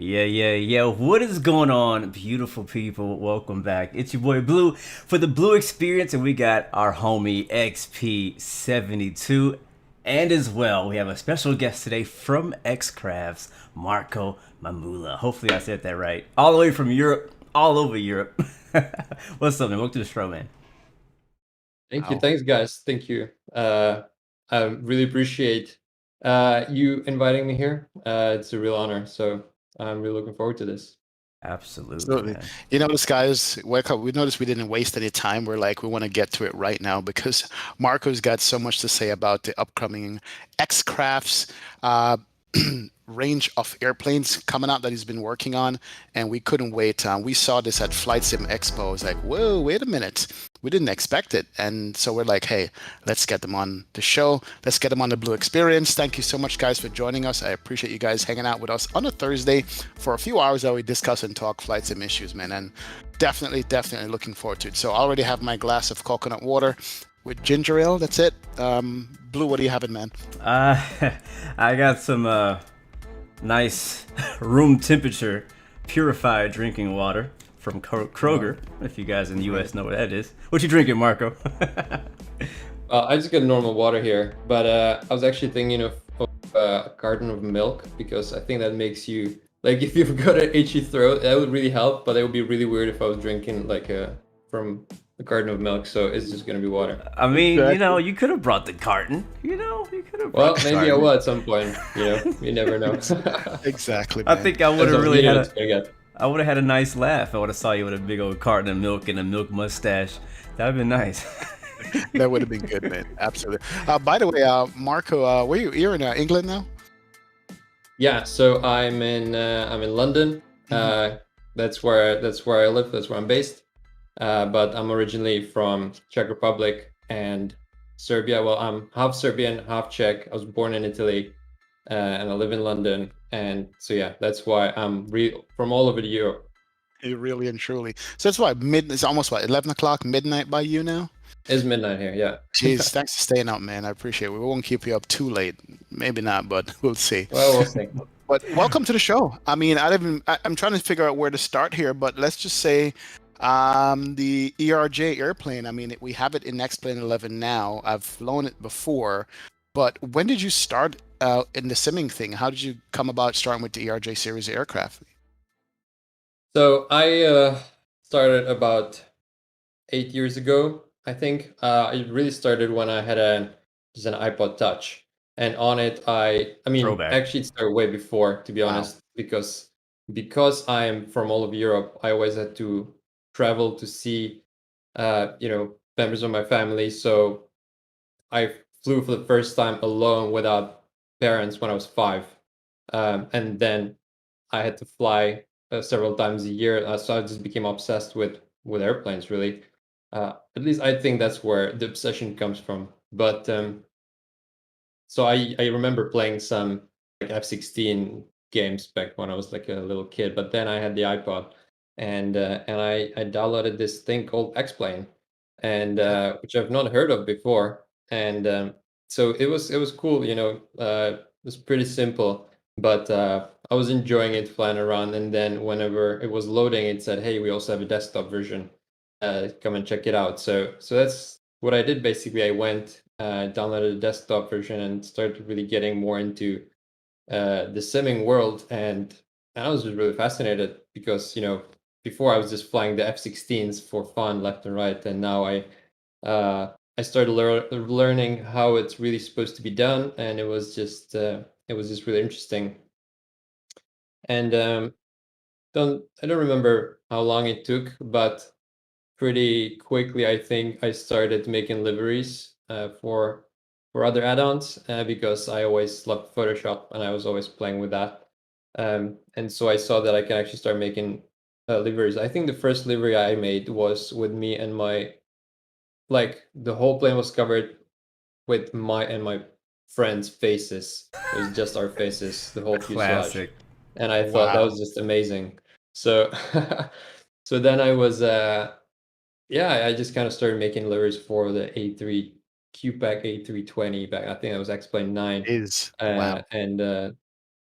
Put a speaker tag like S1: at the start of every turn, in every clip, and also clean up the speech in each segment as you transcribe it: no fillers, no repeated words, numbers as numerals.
S1: Yeah. What is going on, beautiful people? Welcome back. It's your boy Blue for the Blu-XPerience, and we got our homie XP72. And as well, we have a special guest today from XCrafts, Marko Mamula. Hopefully, I said that right. All the way from Europe, all over Europe. What's up, man? Welcome to the show, man.
S2: Thank you.
S3: Wow.
S2: Thanks, guys. Thank you. I really appreciate you inviting me here. It's a real honor. So I'm really looking forward to this.
S1: Absolutely,
S3: Absolutely.
S1: man.
S3: You notice, guys, we noticed we didn't waste any time. We're like, we want to get to it right now because Marco's got so much to say about the upcoming X-Crafts range of airplanes coming out that he's been working on, and we couldn't wait. We saw this at Flight Sim Expo. I was like, whoa, wait a minute. We didn't expect it. And so we're like, hey, let's get them on the show. Let's get them on the Blu-XPerience. Thank you so much, guys, for joining us. I appreciate you guys hanging out with us on a Thursday for a few hours that we discuss and talk flight sim issues, man. And definitely looking forward to it. So I already have my glass of coconut water with ginger ale. That's it. Blue, what are you having, man?
S1: Uh, I got some nice room temperature purified drinking water from Kroger. If you guys in the U.S. know what that is, what you drinking, Marco?
S2: I just got normal water here, but I was actually thinking of a carton of milk because I think that makes you like if you've got an itchy throat, that would really help. But it would be really weird if I was drinking like from a carton of milk. So it's just gonna be water.
S1: I mean,
S3: Exactly.
S1: you could have brought the carton. You could have
S2: Well,
S1: brought the
S2: maybe I
S1: carton.
S2: will at some point. You never know.
S3: Exactly,
S1: I
S3: man.
S1: think I would
S2: Depends
S1: have
S2: on
S1: really
S2: heated
S1: had
S2: it's
S1: a.
S2: gonna get.
S1: I would have had a nice laugh. I would have saw you with a big old carton of milk and a milk mustache. That'd been nice.
S3: That would have been good, man. Absolutely. By the way, Marco, where you're in England now?
S2: Yeah, so I'm in London.
S3: Mhm.
S2: That's where I live. That's where I'm based. But I'm originally from Czech Republic and Serbia. Well, I'm half Serbian, half Czech. I was born in Italy, and I live in London. And so yeah, that's why I'm from all over Europe.
S3: Really and truly. So that's why it's almost what 11 o'clock midnight by you now.
S2: It's midnight here. Yeah.
S3: Jeez, thanks for staying up, man. I appreciate it. We won't keep you up too late. Maybe not, but we'll see.
S2: Well, we'll see.
S3: But welcome to the show. I mean, I'm trying to figure out where to start here, but let's just say the ERJ airplane. I mean, we have it in X-Plane 11 now. I've flown it before, but when did you start in the simming thing? How did you come about starting with the ERJ series of aircraft?
S2: So I started about 8 years ago, I think. It really started when I had just an iPod Touch, and on it, I mean,
S1: Throwback.
S2: actually, it started way before, to be
S3: Wow.
S2: honest, because I'm from all of Europe. I always had to travel to see, members of my family. So I flew for the first time alone without parents when I was 5, and then I had to fly several times a year. So I just became obsessed with airplanes. Really, at least I think that's where the obsession comes from. But so I remember playing some like F-16 games back when I was like a little kid. But then I had the iPod, and I downloaded this thing called X-Plane, and which I've not heard of before. And so it was cool. It was pretty simple, but I was enjoying it flying around. And then whenever it was loading, it said, "Hey, we also have a desktop version. Come and check it out." So that's what I did basically. I went, downloaded a desktop version, and started really getting more into the simming world. And I was just really fascinated because before I was just flying the F-16s for fun left and right, and now I started learning how it's really supposed to be done, and it was just really interesting. And I don't remember how long it took, but pretty quickly I think I started making liveries for other add-ons, because I always loved Photoshop and I was always playing with that. And so I saw that I can actually start making liveries. I think the first livery I made was with me and like the whole plane was covered with my friends' faces. It was just our faces, the whole fuselage.
S1: Classic.
S2: And I thought that
S3: Wow.
S2: was just amazing. So so then I was yeah, I just kind of started making liveries for the A3 QPAC A320 back. I think that was X-Plane 9.
S3: Is
S2: Uh,
S3: wow.
S2: and uh,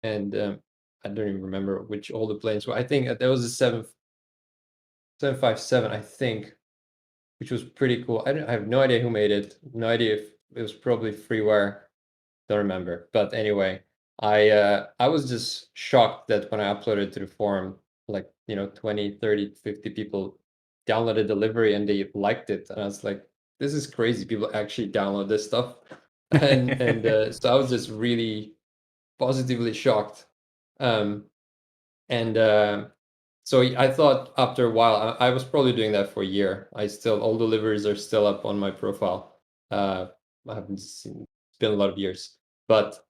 S2: and I don't even remember which all the planes were. I think there was a 757, I think, which was pretty cool. I have no idea who made it. No idea if it was probably freeware. Don't remember. But anyway, I was just shocked that when I uploaded to the forum, like, 20, 30, 50 people downloaded delivery and they liked it. And I was like, this is crazy. People actually download this stuff. And so I was just really positively shocked. So I thought after a while, I was probably doing that for a year. All deliveries are still up on my profile. I haven't seen, it's been a lot of years. But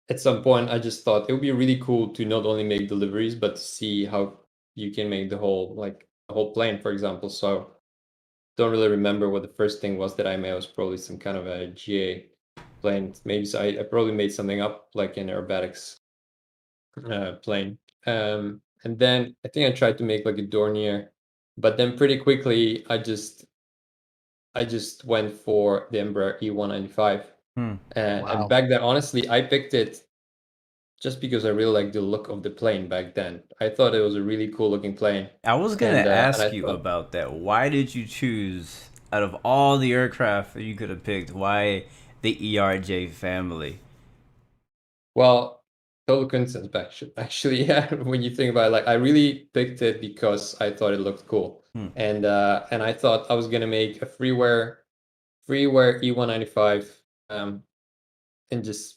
S2: at some point, I just thought it would be really cool to not only make deliveries, but to see how you can make the whole plane, for example. So don't really remember what the first thing was that I made. It was probably some kind of a GA plane. Maybe so I probably made something up like an aerobatics plane. And then I think I tried to make like a Dornier, but then pretty quickly I just went for the Embraer E195. And back then, honestly, I picked it just because I really liked the look of the plane back then. I thought it was a really cool looking plane.
S1: I was gonna ask you about that. Why did you choose, out of all the aircraft you could have picked, why the ERJ family?
S2: Well, total coincidence, actually, yeah. When you think about it, like I really picked it because I thought it looked cool, and I thought I was gonna make a freeware E195, and just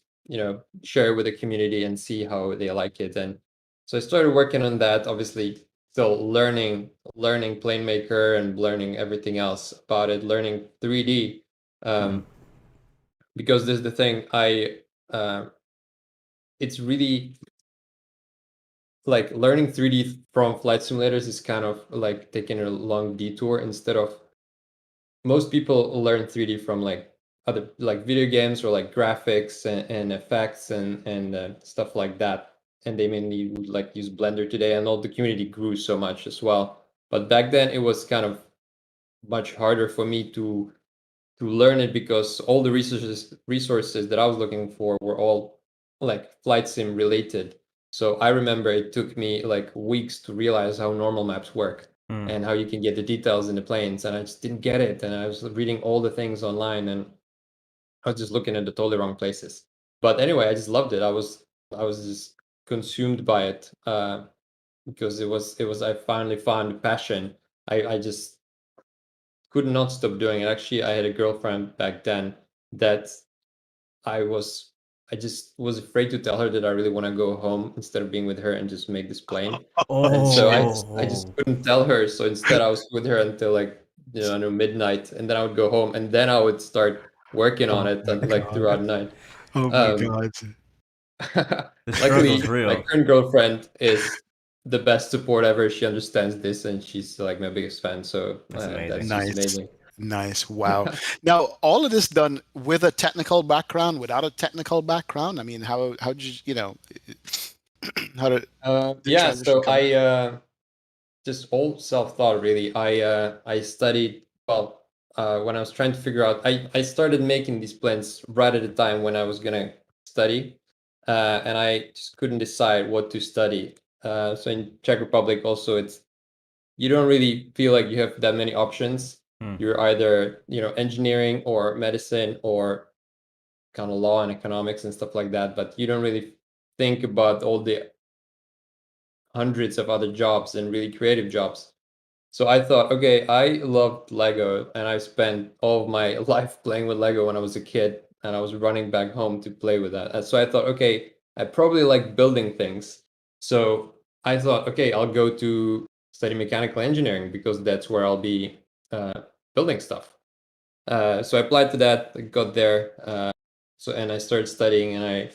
S2: share it with the community and see how they like it. And so I started working on that. Obviously, still learning PlaneMaker and learning everything else about it, learning 3D, because there's the thing it's really like learning 3D from flight simulators is kind of like taking a long detour. Instead of most people learn 3D from like other like video games or like graphics and effects and stuff like that. And they mainly would like use Blender today, and all the community grew so much as well. But back then it was kind of much harder for me to learn it because all the resources that I was looking for were all like flight sim related. So I remember it took me like weeks to realize how normal maps work and how you can get the details in the planes, and I just didn't get it. And I was reading all the things online, and I was just looking at the totally wrong places. But anyway, I just loved it. I was just consumed by it because it was I finally found a passion. I just could not stop doing it. Actually, I had a girlfriend back then that I just was afraid to tell her that I really want to go home instead of being with her and just make this plane. And so I just couldn't tell her. So instead I was with her until like, I don't know, midnight, and then I would go home and then I would start working on it like throughout the night.
S3: Oh my God.
S2: Luckily,
S1: real.
S2: my current girlfriend is the best support ever. She understands this and she's like my biggest fan. So
S1: That's amazing.
S2: that's just amazing.
S3: Nice. Wow. Now, all of this done with a technical background, without a technical background? I mean, how did you how did
S2: yeah, so I just all self-taught really. I studied, well, when I was trying to figure out, I started making these plans right at the time when I was gonna study, and I just couldn't decide what to study. So in Czech Republic also, you don't really feel like you have that many options. You're either engineering or medicine or kind of law and economics and stuff like that, but you don't really think about all the hundreds of other jobs and really creative jobs. So I thought, okay, I loved Lego and I spent all of my life playing with Lego when I was a kid, and I was running back home to play with that. And so I thought, okay, I probably like building things. So I thought, okay, I'll go to study mechanical engineering because that's where I'll be building stuff. So I applied to that, I got there, and I started studying, and I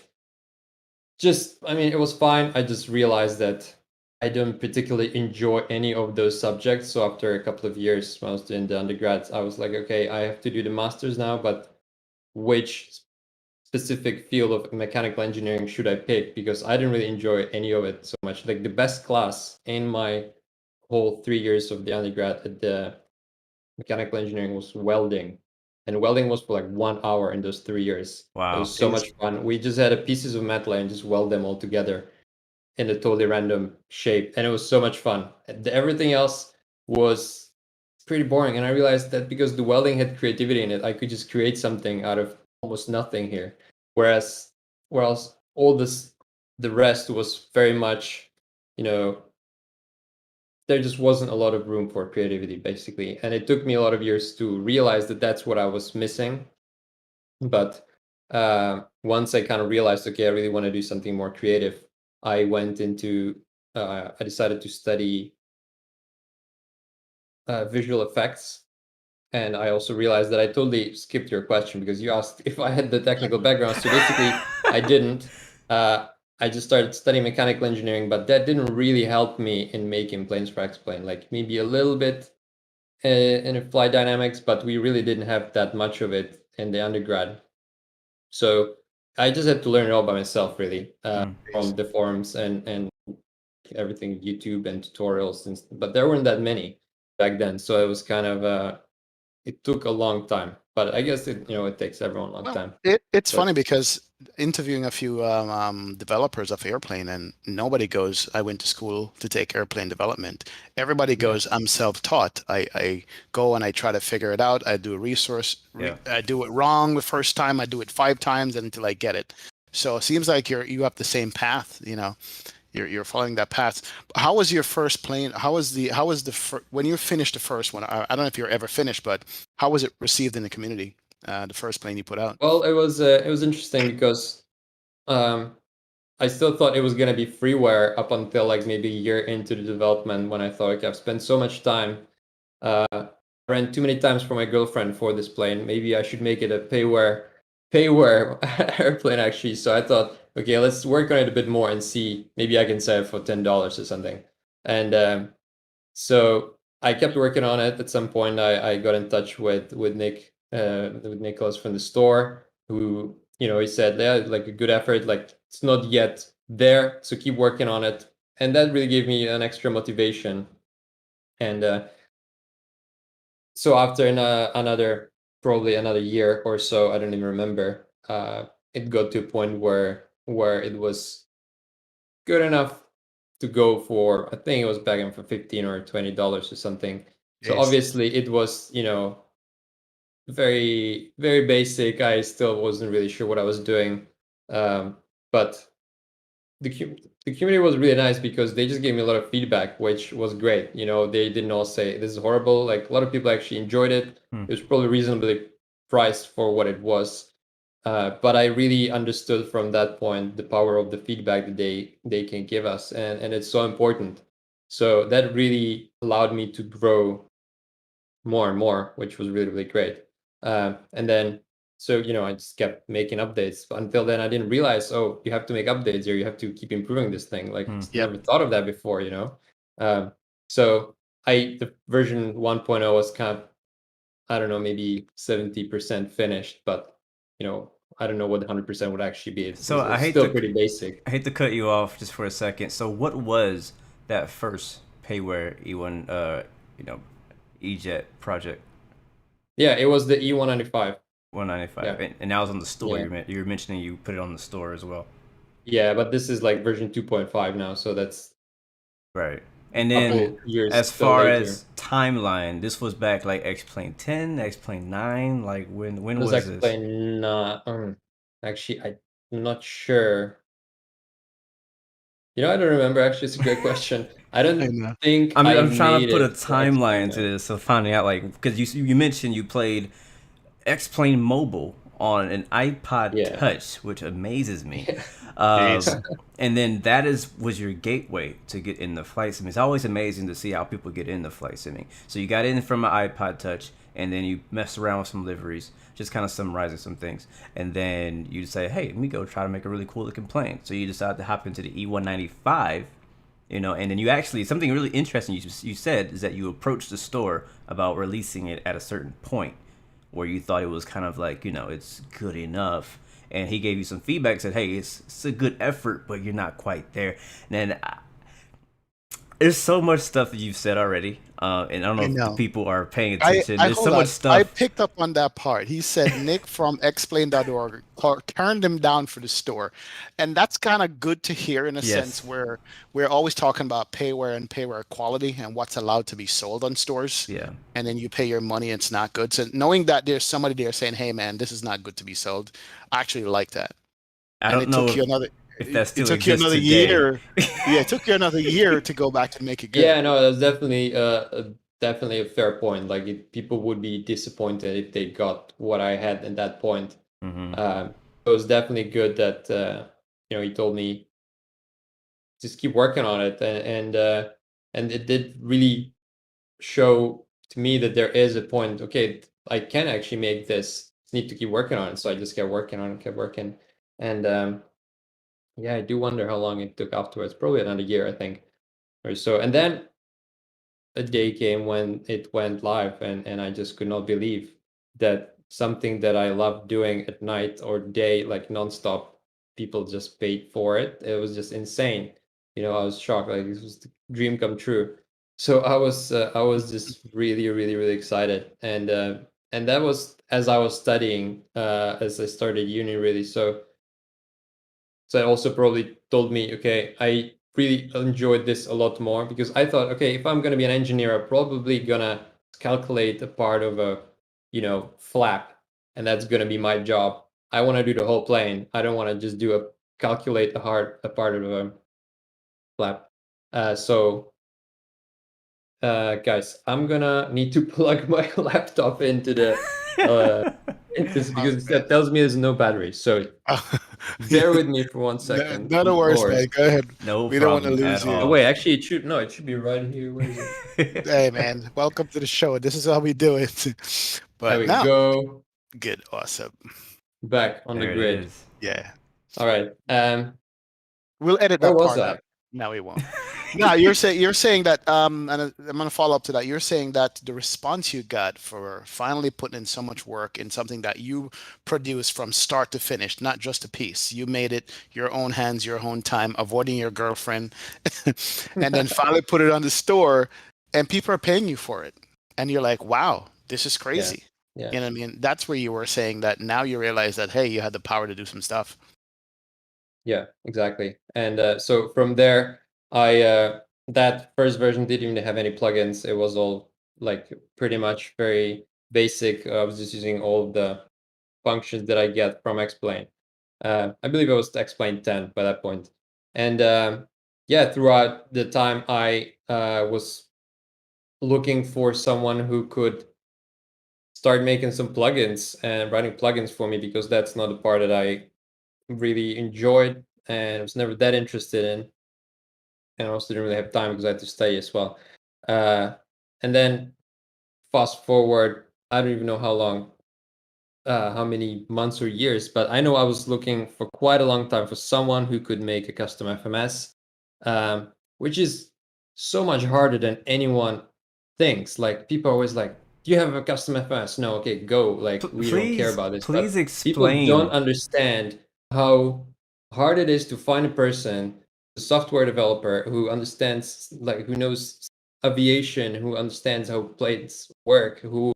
S2: mean, it was fine. I just realized that I don't particularly enjoy any of those subjects. So after a couple of years when I was doing the undergrad, I was like, okay, I have to do the master's now, but which specific field of mechanical engineering should I pick? Because I didn't really enjoy any of it so much. Like the best class in my whole 3 years of the undergrad at the mechanical engineering was welding. And welding was for like 1 hour in those 3 years.
S1: Wow.
S2: It was so much fun. We just had pieces of metal and just weld them all together. in a totally random shape, and it was so much fun. Everything else was pretty boring, and I realized that because the welding had creativity in it, I could just create something out of almost nothing here. Whereas all the rest was very much, there just wasn't a lot of room for creativity, basically. And it took me a lot of years to realize that that's what I was missing. But once I kind of realized, okay, I really want to do something more creative, I decided to study visual effects. And I also realized that I totally skipped your question because you asked if I had the technical background. So basically, I didn't. I just started studying mechanical engineering, but that didn't really help me in making planes for X-Plane. Like maybe a little bit in flight dynamics, but we really didn't have that much of it in the undergrad. So I just had to learn it all by myself, really, from the forums and everything, YouTube and tutorials. But there weren't that many back then, so it was kind of it took a long time. But I guess it takes everyone a long time.
S3: It's funny because interviewing a few developers of airplane, and nobody goes, I went to school to take airplane development. Everybody goes, I'm self-taught. I go and I try to figure it out. I do a resource. I do it wrong the first time. I do it 5 times until I get it. So it seems like you have the same path, You're following that path. How was your first plane? When you finished the first one? I don't know if you're ever finished, but how was it received in the community? The first plane you put out?
S2: Well, it was interesting because I still thought it was gonna be freeware up until like maybe a year into the development, when I thought, okay, I've spent so much time, ran too many times for my girlfriend for this plane. Maybe I should make it a payware airplane, actually. So I thought, okay, let's work on it a bit more and see, maybe I can sell it for $10 or something. And so I kept working on it. At some point, I got in touch with Nick, with Nicholas from the store, who, he said, yeah, like a good effort, like it's not yet there, so keep working on it. And that really gave me an extra motivation. And so after probably another year or so, I don't even remember, it got to a point where it was good enough to go for, I think it was back in for $15 or $20 or something. So obviously it was, very, very basic. I still wasn't really sure what I was doing. But the community was really nice because they just gave me a lot of feedback, which was great. They didn't all say this is horrible. Like a lot of people actually enjoyed it. It was probably reasonably priced for what it was. But I really understood from that point the power of the feedback that they can give us, and it's so important. So that really allowed me to grow more and more, which was really, really great. And then, so, I just kept making updates. Until then, I didn't realize, oh, you have to make updates here. You have to keep improving this thing. Like, never thought of that before, So the version 1.0 was kind of, I don't know, maybe 70% finished, but, I don't know what 100% would actually be. It's still pretty basic.
S1: I hate to cut you off just for a second. So what was that first payware E1, EJet project?
S2: Yeah, it was the E195.
S1: 195, yeah. And that was on the store. Yeah. You were mentioning you put it on the store as well.
S2: Yeah, but this is like version 2.5 now, so that's
S1: right. And then as far as timeline, this was back like X-Plane 10, X-Plane 9. Like when was this?
S2: X-Plane 9. Actually, I'm not sure. I don't remember. Actually, it's a great question. I don't think
S1: I'm trying to put a timeline to this, so finding out, like, because you mentioned you played X-Plane Mobile on an iPod Touch, which amazes me. And then that was your gateway to get into flight simming. It's always amazing to see how people get into flight simming. So you got in from an iPod Touch, and then you messed around with some liveries, just kind of summarizing some things. And then you say, hey, let me go try to make a really cool looking plane. So you decide to hop into the E195, and then you actually, something really interesting you said is that you approached the store about releasing it at a certain point where you thought it was kind of like, it's good enough. And he gave you some feedback, said, hey, it's a good effort, but you're not quite there. And then There's so much stuff that you've said already, and I don't know
S3: I
S1: if the
S3: know.
S1: people are paying
S3: I,
S1: attention.
S3: I
S1: There's so
S3: hold
S1: much
S3: on. I
S1: stuff.
S3: picked up on that part. He said Nick from explain.org turned him down for the store. And that's kind of good to hear in a sense
S1: Yes.
S3: where we're always talking about payware and payware quality and what's allowed to be sold on stores.
S1: Yeah.
S3: And then you pay your money, it's not good. So knowing that there's somebody there saying, hey man, this is not good to be sold, I actually like that.
S1: I
S3: And
S1: don't
S3: it
S1: know
S3: took you another
S1: if that
S3: it
S1: still
S3: took you
S1: exists
S3: another
S1: today.
S3: year. Yeah, it took you another year to go back and make it good.
S2: Yeah, no, that's definitely a fair point. Like people would be disappointed if they got what I had at that point.
S1: Hmm.
S2: It was definitely good that he told me just keep working on it, and it did really show to me that there is a point. Okay, I can actually make this. Just need to keep working on it. So I just kept working on it, kept working, and yeah, I do wonder how long it took afterwards. Probably another year, I think, or so. And then a day came when it went live, and I just could not believe that something that I loved doing at night or day, like nonstop, people just paid for it. It was just insane. I was shocked. Like this was the dream come true. So I was just really, really, really excited, and that was as I was studying, as I started uni, really. So it also probably told me, okay, I really enjoyed this a lot more because I thought, okay, if I'm gonna be an engineer, I'm probably gonna calculate a part of a, flap, and that's gonna be my job. I want to do the whole plane. I don't want to just calculate a part of a flap. So guys, I'm gonna need to plug my laptop into the into this
S3: Oh,
S2: because
S3: man.
S2: that tells me there's no battery. So bear with me for 1 second,
S3: No, no worries,
S2: Lord.
S3: man. Go ahead.
S1: No
S3: We don't want to
S1: problem at
S3: lose
S2: Oh
S3: you.
S1: all.
S2: wait, actually, it should be right here. Where is it?
S3: Hey, man. Welcome to the show. This is how we do it.
S2: There
S3: But
S2: we
S3: now,
S2: go.
S3: good. Awesome.
S2: Back on the
S1: There it
S2: grid.
S1: is.
S3: Yeah.
S2: All right.
S3: We'll edit
S2: Where
S3: that
S2: was
S3: part
S2: I?
S3: out. No, we won't. No, you're saying that and I'm gonna follow up to that. You're saying that the response you got for finally putting in so much work in something that you produced from start to finish, not just a piece. You made it your own hands, your own time, avoiding your girlfriend, and then finally put it on the store, and people are paying you for it. And you're like, wow, this is
S2: Yeah.
S3: crazy.
S2: Yeah.
S3: You know what I mean? That's where you were saying that now you realize that, hey, you had the power to do some stuff.
S2: Yeah, exactly. And so from there, I that first version didn't even have any plugins. It was all like pretty much very basic. I was just using all of the functions that I get from Explain. I believe it was Explain 10 by that point. And yeah, throughout the time, I was looking for someone who could start making some plugins and writing plugins for me because that's not the part that I really enjoyed and was never that interested in. And I also didn't really have time because I had to study as well. Uh, and then fast forward, I don't even know how long, how many months or years, but I know I was looking for quite a long time for someone who could make a custom FMS, which is so much harder than anyone thinks. Like people are always like, "Do you have a custom FMS?" No, okay, go. Like we don't care
S1: Please,
S2: about this.
S1: please
S2: But people don't
S1: explain.
S2: understand how hard it is to find a person, a software developer who understands, like who knows aviation, who understands how planes work, who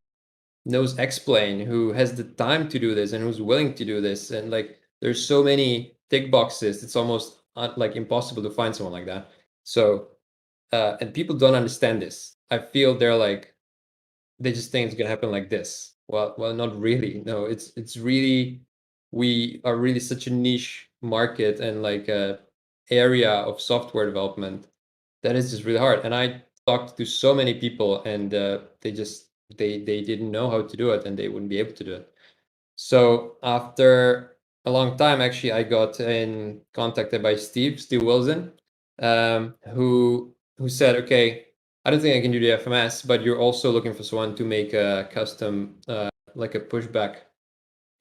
S2: knows Explain, who has the time to do this and who's willing to do this. And like, there's so many tick boxes. It's almost like impossible to find someone like that. So, and people don't understand this. I feel they're like, they just think it's gonna happen like this. Well, not really. No, it's really, we are really such a niche market and like a area of software development that is just really hard. And I talked to so many people, and they didn't know how to do it, and they wouldn't be able to do it. So after a long time, actually, I got in contacted by Steve Wilson, who said, "Okay, I don't think I can do the FMS, but you're also looking for someone to make a custom, like a pushback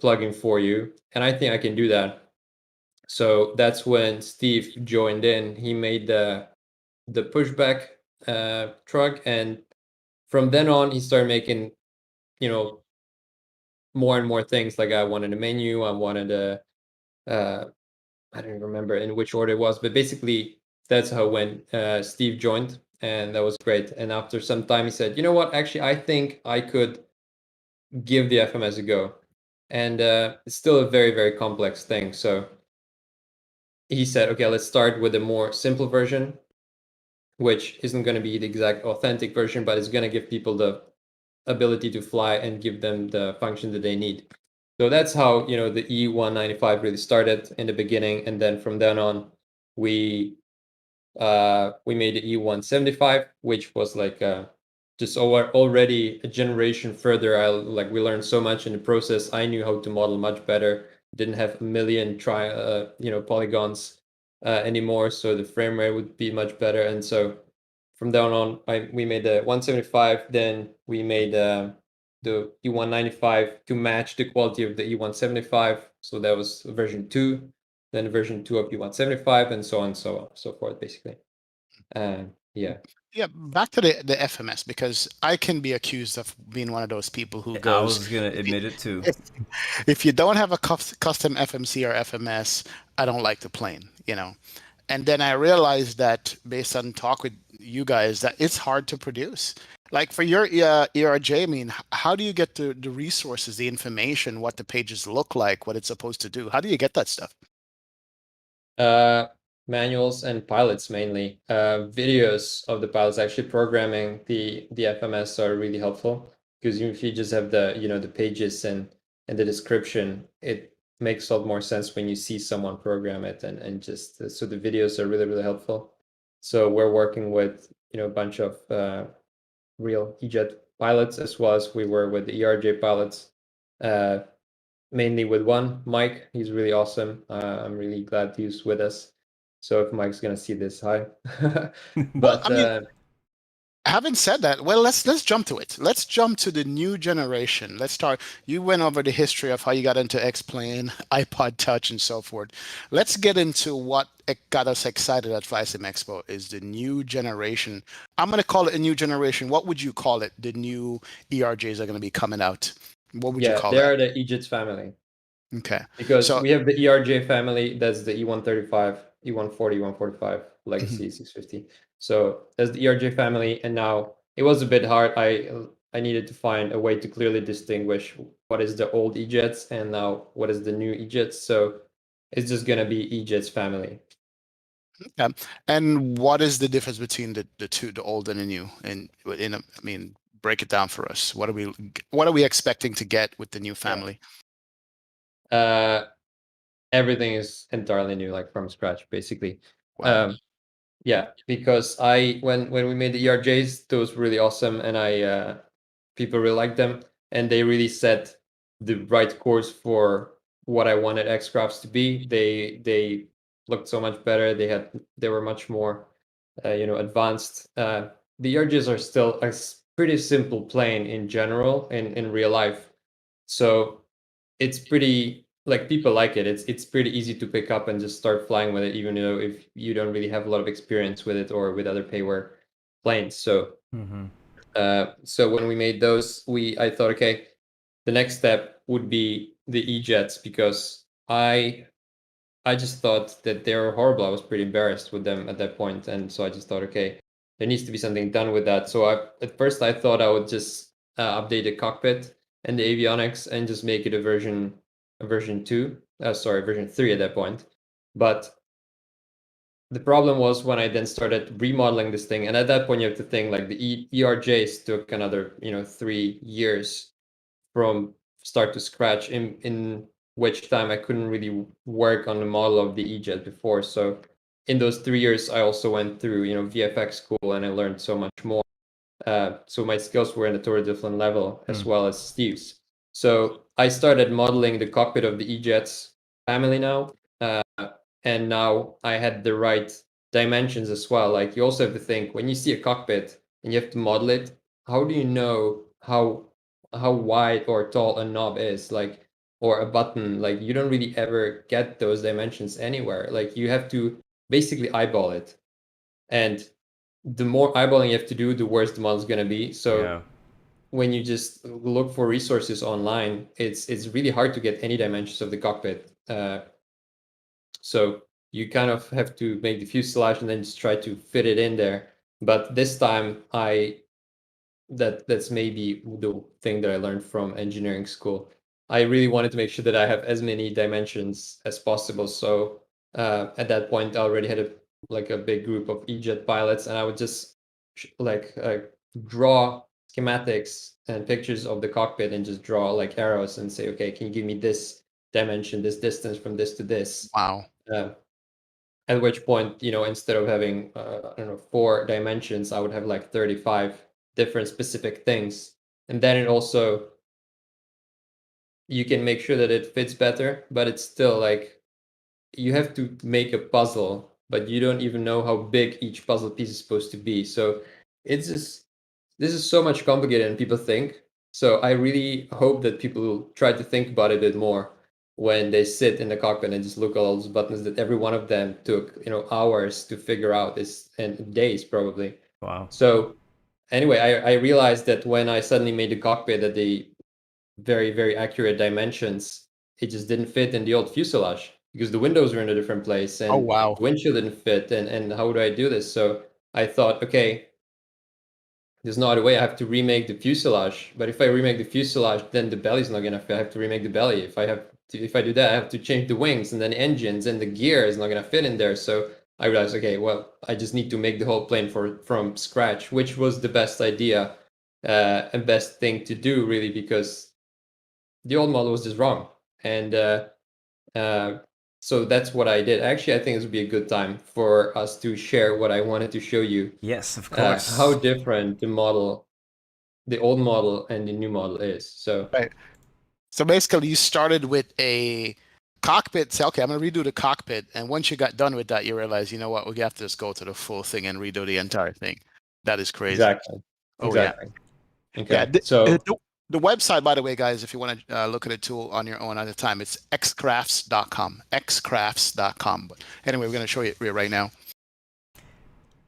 S2: plugin for you, and I think I can do that." So that's when Steve joined in. He made the pushback truck, and from then on, he started making, you know, more and more things. Like I wanted a menu, I wanted a I don't remember in which order it was, but basically that's how when Steve joined, and that was great. And after some time, he said, you know what? Actually, I think I could give the FMS a go. And it's still a very, very complex thing. So he said, okay, let's start with a more simple version, which isn't going to be the exact authentic version, but it's going to give people the ability to fly and give them the function that they need. So that's how, you know, the E195 really started in the beginning. And then from then on, we made the E175, which was like just already a generation further. We learned so much in the process. I knew how to model much better. Didn't have a million polygons anymore, so the frame rate would be much better. And so from then on, we made the 175. Then we made the E195 to match the quality of the E175. So that was version 2. Then version 2 of E175, and so on, so forth, basically. Yeah.
S3: Yeah, back to the FMS, because I can be accused of being one of those people who
S1: I
S3: goes,
S1: was gonna admit it too.
S3: if you don't have a custom FMC or FMS, I don't like the plane, you know. And then I realized that based on talk with you guys, that it's hard to produce. Like for your ERJ, I mean, how do you get the resources, the information, what the pages look like, what it's supposed to do? How do you get that stuff?
S2: Manuals and pilots mainly. Videos of the pilots actually programming the FMS are really helpful, because if you just have the the pages and the description, it makes a lot more sense when you see someone program it, and just so the videos are really, really helpful. So we're working with a bunch of real EJet pilots, as well as we were with the ERJ pilots. Mainly with one, Mike. He's really awesome. I'm really glad he's with us. So if Mike's gonna see this, hi.
S3: Well, I mean, having said that, well, let's jump to it. Let's jump to the new generation. Let's start. You went over the history of how you got into X-Plane, iPod Touch, and so forth. Let's get into what got us excited at FlySim Expo is the new generation. I'm going to call it a new generation. What would you call it? The new ERJs are going to be coming out. What would you call
S2: they
S3: it?
S2: are the EJets family.
S3: Okay.
S2: Because
S3: So
S2: we have the ERJ family, that's the E135, E140, E145, Legacy 650. So that's the ERJ family, and now it was a bit hard. I needed to find a way to clearly distinguish what is the old EJets and now what is the new EJets. So it's just gonna be EJets family.
S3: okay. And what is the difference between the two, the old and the new? And I mean, break it down for us. What are we expecting to get with the new family?
S2: Everything is entirely new, like from scratch, basically.
S3: Wow.
S2: Yeah, because when we made the ERJs, those were really awesome, and people really liked them, and they really set the right course for what I wanted X-Crafts to be. They looked so much better. They were much more advanced. The ERJs are still a pretty simple plane in general in real life, so it's pretty, like, people like it. It's pretty easy to pick up and just start flying with it, even though if you don't really have a lot of experience with it or with other payware planes. So so when we made those, I thought, okay, the next step would be the EJets, because I just thought that they were horrible. I was pretty embarrassed with them at that point, and so I just thought, okay, there needs to be something done with that. So at first I thought I would just update the cockpit and the avionics and just make it a version 2, version 3 at that point. But the problem was when I then started remodeling this thing, and at that point you have to think, like, the ERJs took another 3 years from start to scratch, in which time I couldn't really work on the model of the EJet before. So in those 3 years, I also went through VFX school, and I learned so much more. So my skills were in a totally different level, as well as Steve's. So I started modeling the cockpit of the EJets family now, and now I had the right dimensions as well. Like, you also have to think, when you see a cockpit and you have to model it, how do you know how wide or tall a knob is, like, or a button? Like, you don't really ever get those dimensions anywhere. Like, you have to basically eyeball it, and the more eyeballing you have to do, the worse the model is going to be. So when you just look for resources online, it's really hard to get any dimensions of the cockpit. So you kind of have to make the fuselage and then just try to fit it in there. But this time that's maybe the thing that I learned from engineering school. I really wanted to make sure that I have as many dimensions as possible. So at that point, I already had a big group of EJet pilots, and I would just draw schematics and pictures of the cockpit and just draw like arrows and say, okay, can you give me this dimension, this distance from this to this?
S3: Wow.
S2: At which point, instead of having, I don't know, 4 dimensions, I would have like 35 different specific things. And then it also, you can make sure that it fits better, but it's still like, you have to make a puzzle, but you don't even know how big each puzzle piece is supposed to be. So it's just, this is so much complicated than people think. So I really hope that people try to think about it a bit more when they sit in the cockpit and just look at all those buttons that every one of them took, hours to figure out, and days probably.
S1: Wow.
S2: So anyway, I realized that when I suddenly made the cockpit at the very, very accurate dimensions, it just didn't fit in the old fuselage because the windows were in a different place
S3: Oh,
S2: and
S3: wow.
S2: the windshield didn't fit. And how do I do this? So I thought, okay, there's no other way. I have to remake the fuselage. But if I remake the fuselage, then the belly's not gonna fit. I have to remake the belly. If I do that, I have to change the wings and then engines, and the gear is not gonna fit in there. So I realized, okay, well, I just need to make the whole plane from scratch, which was the best idea and best thing to do, really, because the old model was just wrong. And so that's what I did. Actually, I think this would be a good time for us to share what I wanted to show you.
S1: Yes, of course.
S2: How different the old model and the new model is. So
S3: Right. So basically, you started with a cockpit. Say, okay, I'm going to redo the cockpit. And once you got done with that, you realize, you know what, we have to just go to the full thing and redo the entire thing. That is crazy.
S2: exactly.
S3: Oh, yeah.
S2: Okay.
S3: Yeah.
S2: So
S3: The website, by the way, guys, if you want to look at a tool on your own at a time, it's xcrafts.com. xcrafts.com. But anyway, we're going to show you right now.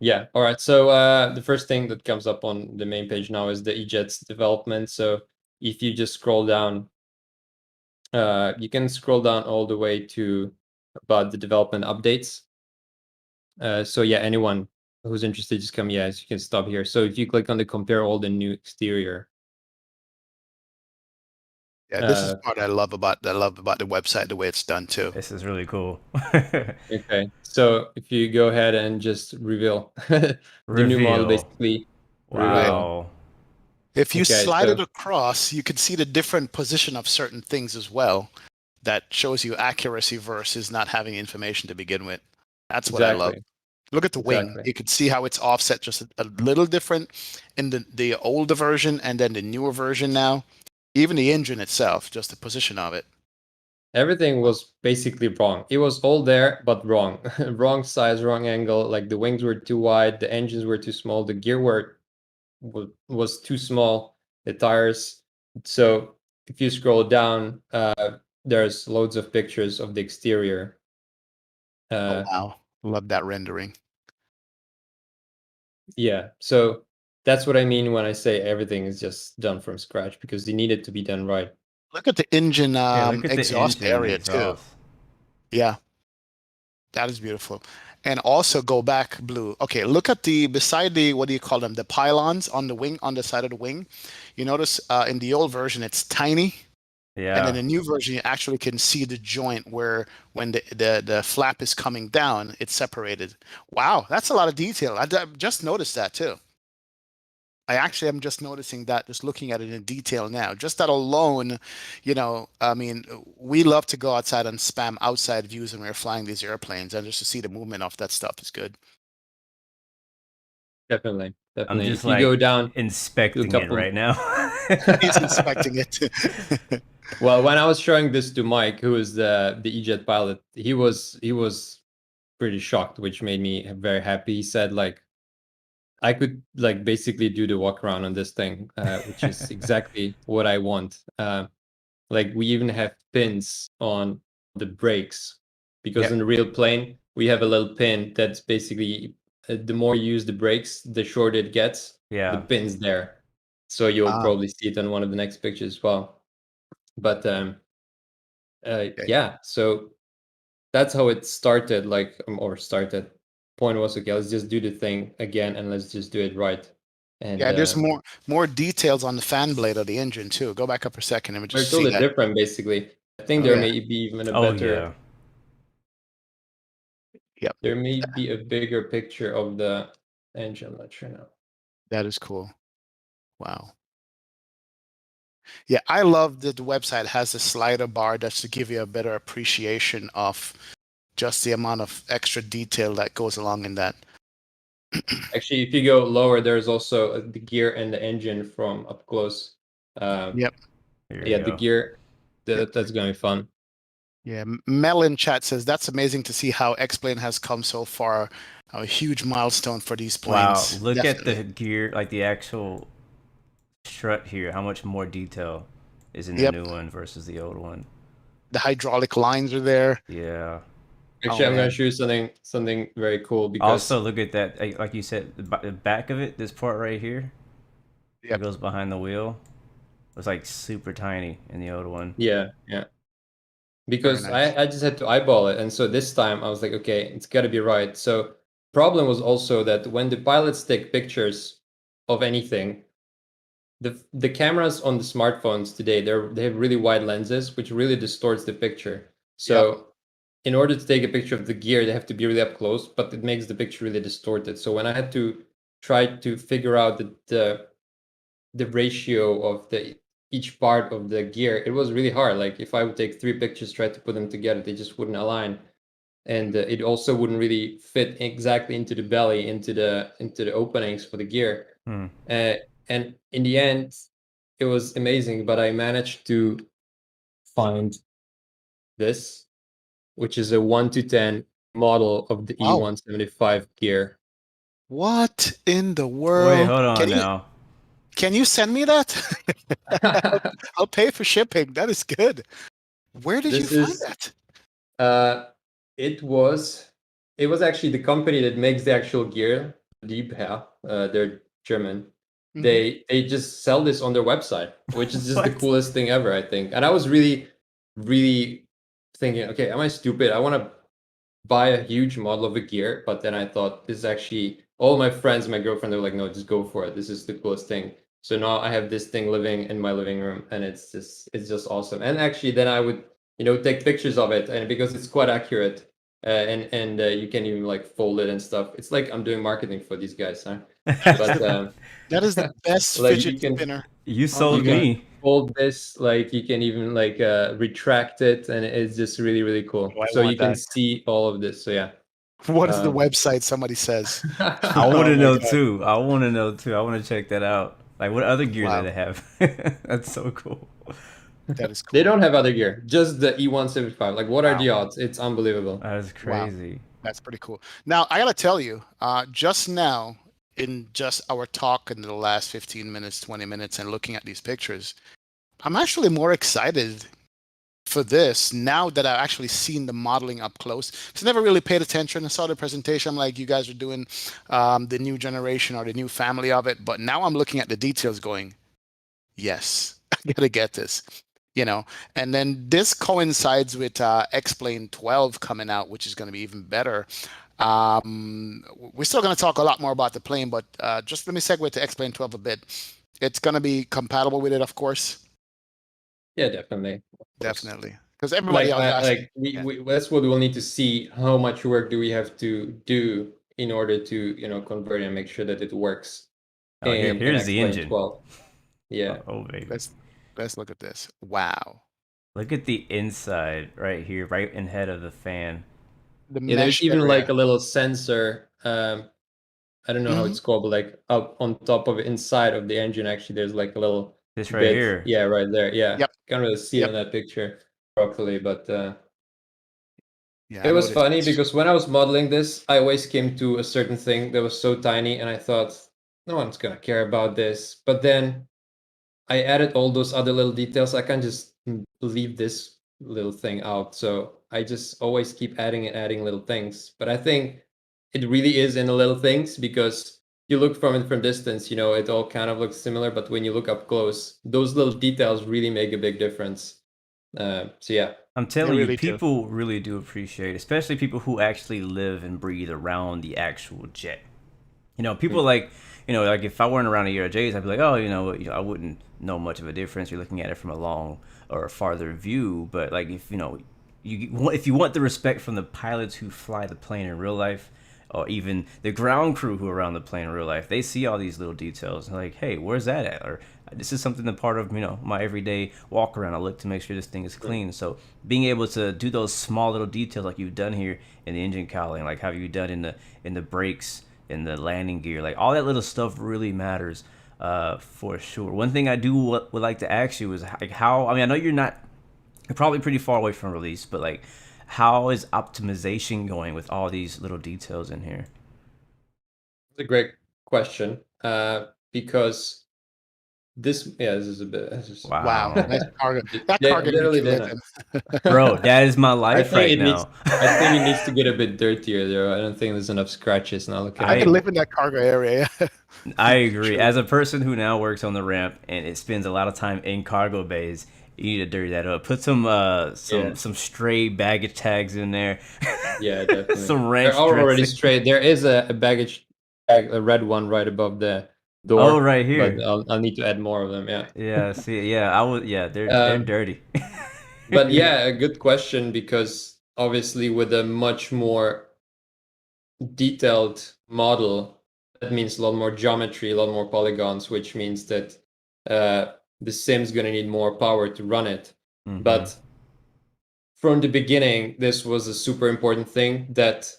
S2: yeah. All right. So the first thing that comes up on the main page now is the EJets development. So if you just scroll down, you can scroll down all the way to about the development updates. So yeah, anyone who's interested, just come. Yes, you can stop here. So if you click on the compare all the new exterior.
S3: Yeah, this is part I love about the website, the way it's done too.
S1: This is really cool.
S2: Okay, so if you go ahead and just reveal the new model, basically.
S1: Wow.
S3: If you
S2: Okay,
S3: slide
S2: so-
S3: it across, you can see the different position of certain things as well. That shows you accuracy versus not having information to begin with. That's what I love.
S2: Exactly.
S3: Look at the wing.
S2: Exactly.
S3: You can see how it's offset just a little different in the older version and then the newer version now. Even the engine itself, just the position of it.
S2: Everything was basically wrong. It was all there, but wrong. Wrong size, wrong angle. Like the wings were too wide, the engines were too small, the gear was too small, the tires. So if you scroll down, there's loads of pictures of the exterior.
S3: Oh wow, love that rendering.
S2: Yeah, so that's what I mean when I say everything is just done from scratch, because they need it to be done right.
S3: Look at the engine
S1: Yeah, look at the
S3: exhaust
S1: engine
S3: area
S1: exhaust.
S3: too. Yeah, that is beautiful. And also go back, Blue. Okay, look at beside the, what do you call them? The pylons on the wing, on the side of the wing. You notice in the old version, it's tiny.
S1: Yeah.
S3: And in the new version, you actually can see the joint where when the flap is coming down, it's separated. Wow, that's a lot of detail. I just noticed that too. I actually am just noticing that, just looking at it in detail now. Just that alone, I mean, we love to go outside and spam outside views when we're flying these airplanes, and just to see the movement of that stuff is good.
S2: Definitely.
S1: I'm just
S2: If you go down,
S1: inspecting it right now.
S3: He's inspecting it.
S2: Well, when I was showing this to Mike, who is the EJet pilot, he was pretty shocked, which made me very happy. He said, like, I could like basically do the walk around on this thing, which is exactly what I want. Like we even have pins on the brakes, because in the real plane we have a little pin that's basically the more you use the brakes, the shorter it gets.
S1: Yeah.
S2: The pin's there, so you'll probably see it on one of the next pictures as well. But yeah, so that's how it started, point was, okay, let's just do the thing again and let's just do it right. And
S3: Yeah, there's more details on the fan blade of the engine too. Go back up a second and we
S2: they're
S3: just see
S2: totally
S3: that.
S2: different, basically. I think
S3: Oh,
S2: there
S3: yeah.
S2: may be even a
S1: Oh
S2: better.
S1: yeah.
S3: Yep,
S2: There may be a bigger picture of the engine. Let's sure now.
S3: that is cool. Wow. Yeah, I love that the website has a slider bar that's to give you a better appreciation of just the amount of extra detail that goes along in that.
S2: Actually, if you go lower, there's also the gear and the engine from up close.
S3: Yep.
S1: Here
S2: Yeah,
S1: you
S2: the
S1: go.
S2: gear.
S3: Yep.
S2: That's gonna be fun.
S3: Yeah, Mel in chat says that's amazing to see how X-Plane has come so far. A huge milestone for these
S1: Wow,
S3: planes.
S1: look at
S3: Definitely.
S1: the gear, like the actual strut here. How much more detail is in the
S3: Yep.
S1: new one versus the old one?
S3: The hydraulic lines are there.
S1: Yeah.
S2: Actually,
S3: Oh,
S2: I'm gonna
S3: man.
S2: show you something very cool because
S1: Also, look at that. Like you said, the back of it, this part right here, that
S3: Yep.
S1: goes behind the wheel, was like super tiny in the old one.
S2: yeah.
S3: Very
S2: Because
S3: nice.
S2: I just had to eyeball it, and so this time I was like, okay, it's got to be right. So problem was also that when the pilots take pictures of anything, the cameras on the smartphones today they have really wide lenses, which really distorts the picture.
S3: Yep.
S2: So in order to take a picture of the gear, they have to be really up close, but it makes the picture really distorted. So when I had to try to figure out the ratio of each part of the gear, it was really hard. Like if I would take 3 pictures, try to put them together, they just wouldn't align, and it also wouldn't really fit exactly into the belly, into the openings for the gear.
S1: Hmm.
S2: And in the end, it was amazing. But I managed to find this, which is a 1-10 model of the
S3: Wow.
S2: E175 gear.
S3: What in the
S1: Wait,
S3: world?
S1: hold on now.
S3: Can you send me that? I'll pay for shipping. That is good. Where did you
S2: This
S3: find
S2: is
S3: that?
S2: it was actually the company that makes the actual gear, Liebherr, they're German.
S3: Mhm.
S2: They just sell this on their website, which is just the
S1: What?
S2: coolest thing ever, I think. And I was really, really thinking, okay, am I stupid? I want to buy a huge model of a gear, but then I thought this is actually all my friends, my girlfriend, they were like, no, just go for it. This is the coolest thing. So now I have this thing living in my living room, and it's just awesome. And actually, then I would take pictures of it, and because it's quite accurate, and you can even like fold it and stuff. It's like I'm doing marketing for these guys, huh? But
S3: That is the best
S2: like
S3: fidget
S2: you can
S3: spinner.
S1: You
S3: Oh
S1: sold
S3: my God.
S1: me.
S2: fold this, like you can even like retract it, and it's just really, really cool.
S3: Oh, I
S2: So you
S3: want
S2: can
S3: that.
S2: see all of this. So yeah.
S3: What is the
S2: Um,
S3: website? Somebody says.
S1: I want
S3: Oh
S1: to
S3: my
S1: know
S3: God.
S1: too. I want to know too. I want to check that out. Like, what other gear do
S3: Wow.
S1: they have? That's so cool.
S3: That is
S2: They
S3: cool.
S2: don't have other gear, just the E175. Like, what are
S3: Wow.
S2: the odds? It's unbelievable.
S1: That is
S3: Wow.
S1: crazy.
S3: That's pretty cool. Now, I gotta tell you, just now, in just our talk in the last 15 minutes, 20 minutes, and looking at these pictures, I'm actually more excited for this now that I've actually seen the modeling up close. Because I never really paid attention. I saw the presentation. I'm like, you guys are doing the new generation or the new family of it. But now I'm looking at the details going, yes, I gotta get this. And then this coincides with X-Plane 12 coming out, which is going to be even better. We're still going to talk a lot more about the plane, but just let me segue to X-Plane 12 a bit. It's going to be compatible with it, of course.
S2: Yeah, definitely. Of course.
S3: Definitely. Because everybody else asking.
S2: we that's what we'll need to see. How much work do we have to do in order to convert and make sure that it works
S1: Oh,
S2: in
S1: here's the
S2: X-Plane
S1: engine.
S2: 12. Yeah.
S1: Oh, baby.
S3: Let's look at this. Wow.
S1: Look at the inside right here, right in head of the fan.
S3: The
S2: Yeah, there's
S3: mesh
S2: even
S3: area.
S2: like a little sensor. I don't know how it's called, but like up on top of it, inside of the engine, actually, there's like a little
S1: This right
S2: bit.
S1: here.
S2: Yeah, right there. Yeah.
S3: Yep.
S2: Can't really see it
S3: Yep.
S2: in that picture properly, but
S3: Yeah,
S2: it
S3: I
S2: was
S3: noticed
S2: funny
S3: this.
S2: because when I was modeling this, I always came to a certain thing that was so tiny, and I thought, no one's gonna care about this. But then I added all those other little details. I can't just leave this little thing out. So I just always keep adding and adding little things. But I think it really is in the little things, because you look from it from distance, it all kind of looks similar. But when you look up close, those little details really make a big difference. So yeah,
S1: I'm telling you,
S3: really do.
S1: people really do appreciate, especially people who actually live and breathe around the actual jet. People like, like if I weren't around the ERJs, I'd be like, oh, I wouldn't know much of a difference. You're looking at it from a long or a farther view. But like if you want the respect from the pilots who fly the plane in real life, or even the ground crew who are around the plane in real life, they see all these little details. And like, hey, where's that at? Or this is something that part of my everyday walk around. I look to make sure this thing is clean. So being able to do those small little details like you've done here in the engine cowling, like how you done in the brakes, in the landing gear, like all that little stuff really matters, for sure. One thing I do would like to ask you is like how. I mean, I know you're probably pretty far away from release, but like, how is optimization going with all these little details in here?
S2: It's a great question, because this is a bit.
S3: Wow,
S1: Wow.
S3: nice cargo. That cargo
S2: Literally
S3: you live
S2: didn't.
S3: in.
S1: Bro, that is my
S2: I
S1: life
S2: think
S1: right
S2: it needs.
S1: now.
S2: I think it needs to get a bit dirtier there. I don't think there's enough scratches now. Look at
S3: I
S2: it.
S3: can live in that cargo area.
S1: I agree.
S3: True.
S1: As a person who now works on the ramp and it spends a lot of time in cargo bays, you need to dirty that up. Put some
S2: Yeah.
S1: some stray baggage tags in there.
S2: Yeah, definitely.
S1: Some ranch
S2: They're already
S1: dressing.
S2: straight. There is a baggage tag, a red one right above the door.
S1: Oh, right
S2: But
S1: here.
S2: I'll need to add more of them. Yeah.
S1: Yeah, see, yeah, I would, yeah, they're
S2: Um,
S1: dirty.
S2: but yeah, a good question, because obviously with a much more detailed model, that means a lot more geometry, a lot more polygons, which means that the sim's going to need more power to run it.
S1: Mhm.
S2: But from the beginning, this was a super important thing, that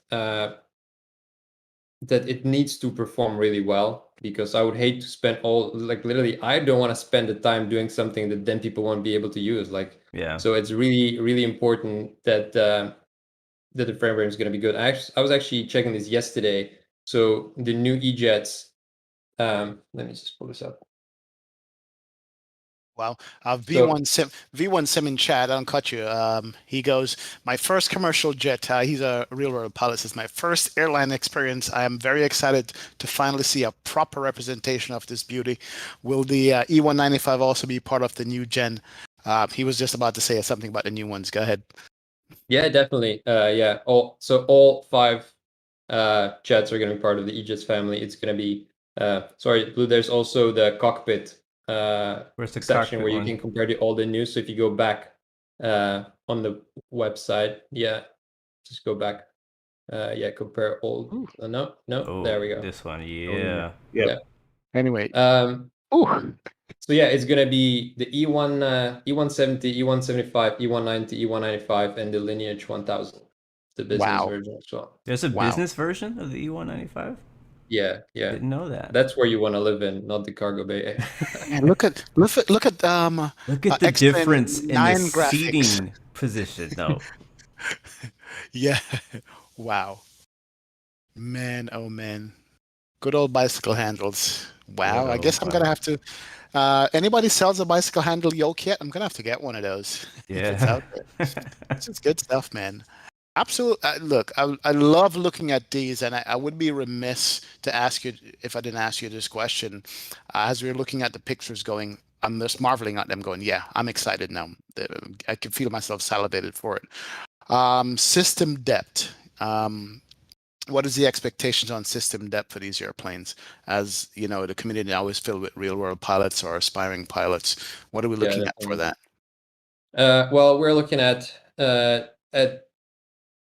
S2: that it needs to perform really well, because I would hate to spend literally, I don't want to spend the time doing something that then people won't be able to use.
S1: Yeah.
S2: So it's really, really important that that the frame rate is going to be good. I was actually checking this yesterday. So the new EJets, let me just pull this up.
S3: Wow. V1 Sim in chat, I don't cut you. He goes, my first commercial jet, he's a real world pilot, says, my first airline experience. I am very excited to finally see a proper representation of this beauty. Will the E195 also be part of the new gen? He was just about to say something about the new ones. Go ahead.
S2: Yeah, definitely. Yeah. All 5 jets are going to be part of the EJets family. It's going to be, sorry, Blue, there's also the cockpit
S1: Where's the
S2: section
S1: cockpit
S2: where you
S1: one?
S2: can compare all the news. So if you go back on the website, just go back. Compare all. No,
S1: Oh,
S2: there we go.
S1: this one,
S2: Yeah.
S1: yeah.
S2: Yeah.
S3: Anyway.
S2: So yeah, it's gonna be the E1, E170, E175, E190, E195, and the Lineage 1000, the business
S3: Wow.
S2: version as well.
S1: There's a
S3: Wow.
S1: business version of the E195?
S2: Yeah.
S1: Didn't know that.
S2: That's where you want to live in, not the cargo bay.
S3: And look at
S1: Look at the
S3: X-Men
S1: difference in the
S3: 9 graphics.
S1: seating position, though.
S3: Yeah. Wow. Man, oh man. Good old bicycle handles. Wow.
S1: Good
S3: I guess
S1: old
S3: I'm gonna have to. Anybody sells a bicycle handle yoke yet? I'm gonna have to get one of those if it's
S1: Yeah.
S3: out there. It's just good stuff, man. Absolutely. Look, I love looking at these, and I would be remiss to ask you if I didn't ask you this question. As we're looking at the pictures going, I'm just marveling at them going, yeah, I'm excited now. I can feel myself salivated for it. System depth. What is the expectations on system depth for these airplanes? As you know, the community now is filled with real world pilots or aspiring pilots. What are we looking at for that?
S2: Well, we're looking at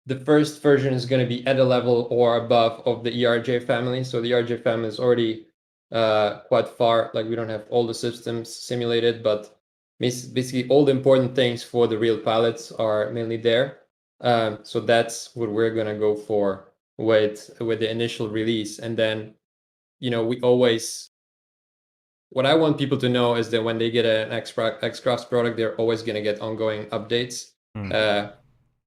S2: the first version is going to be at a level or above of the ERJ family. So the ERJ family is already quite far. Like, we don't have all the systems simulated, but basically all the important things for the real pilots are mainly there. So that's what we're going to go for with the initial release. And then, we always, what I want people to know is that when they get an X-Craft product, they're always going to get ongoing updates,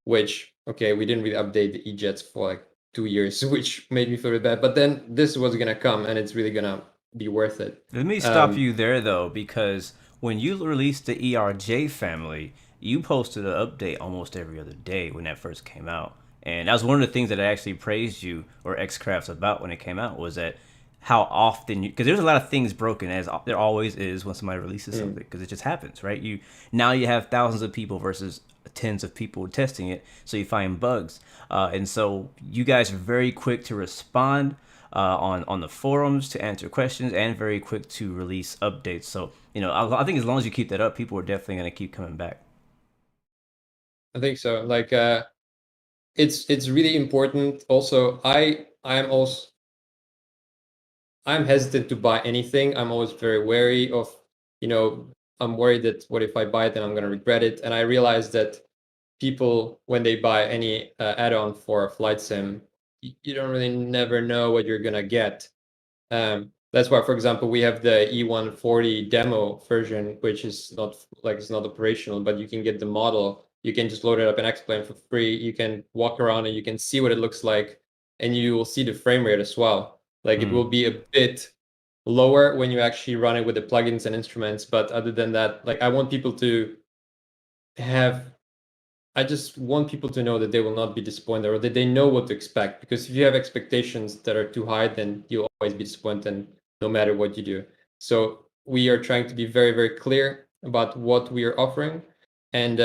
S2: which, okay, we didn't really update the EJets for like 2 years, which made me feel really bad. But then this was going to come, and it's really going to be worth it.
S1: Let me stop you there, though, because when you released the ERJ family, you posted an update almost every other day when that first came out. And that was one of the things that I actually praised you or X-Crafts about when it came out, was that how often you, because there's a lot of things broken, as there always is when somebody releases
S2: Mm.
S1: something, because it just happens, right? You have thousands of people versus tens of people testing it, so you find bugs, and so you guys are very quick to respond on the forums to answer questions, and very quick to release updates. So I think as long as you keep that up, people are definitely going to keep coming back.
S2: I think so. Like, it's really important. Also, I'm hesitant to buy anything. I'm always very wary of, I'm worried that what if I buy it and I'm going to regret it. And I realized that people, when they buy any add-on for a flight sim, you don't really never know what you're going to get. That's why, for example, we have the E140 demo version, which is not like, it's not operational, but you can get the model. You can just load it up in X-Plane for free. You can walk around and you can see what it looks like, and you will see the frame rate as well. Like, it will be a bit lower when you actually run it with the plugins and instruments. But other than that, like, I just want people to know that they will not be disappointed, or that they know what to expect. Because if you have expectations that are too high, then you'll always be disappointed no matter what you do. So we are trying to be very, very clear about what we are offering. And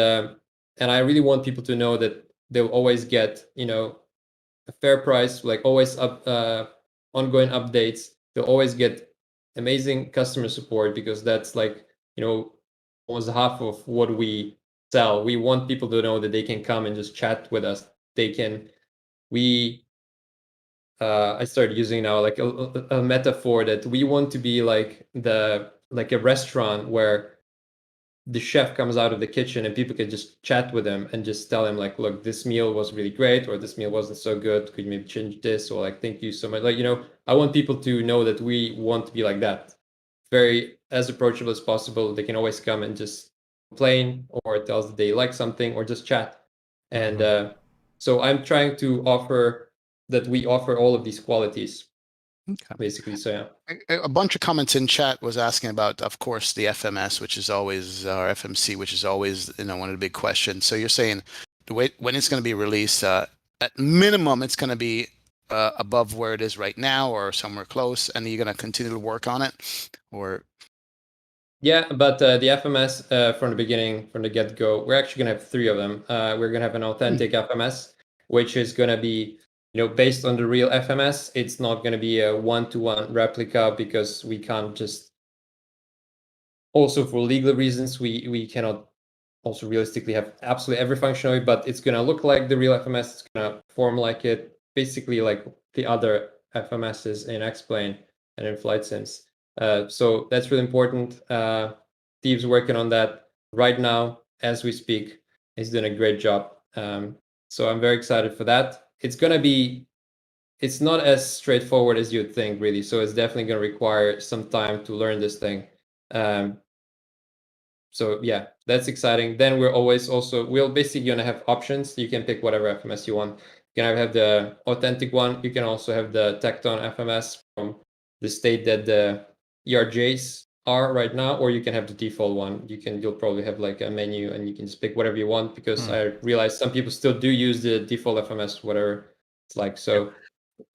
S2: I really want people to know that they'll always get, a fair price, like always ongoing updates. They'll always get amazing customer support, because that's like, almost half of what we sell. We want people to know that they can come and just chat with us. I started using now like a metaphor that we want to be like a restaurant where the chef comes out of the kitchen and people can just chat with him and just tell him like, look, this meal was really great, or this meal wasn't so good. Could you maybe change this? Or like, thank you so much. Like, I want people to know that we want to be like that. Very as approachable as possible. They can always come and just complain, or tell us that they like something, or just chat. And so I'm trying to offer that we offer all of these qualities, basically. So yeah.
S3: A bunch of comments in chat was asking about, of course, the FMS, which is always, or FMC, which is always, one of the big questions. So you're saying the way when it's going to be released, at minimum, it's going to be above where it is right now, or somewhere close, and you're going to continue to work on it, or?
S2: Yeah, but the FMS from the beginning, from the get-go, we're actually going to have 3 of them. We're going to have an authentic FMS, which is going to be, based on the real FMS. It's not going to be a one-to-one replica, because we can't just. Also, for legal reasons, we cannot also realistically have absolutely every functionality, but it's going to look like the real FMS. It's going to perform like it, basically like the other FMSs in X-Plane and in flight sims. So that's really important. Steve's working on that right now as we speak. He's doing a great job. So I'm very excited for that. It's not as straightforward as you'd think, really. So it's definitely going to require some time to learn this thing. So yeah, that's exciting. Then we'll basically going to have options. You can pick whatever FMS you want. You can either have the authentic one. You can also have the Tecton FMS from the state that the ERJs are right now, or you can have the default one. You'll probably have like a menu, and you can just pick whatever you want, because I realize some people still do use the default FMS, whatever it's like. So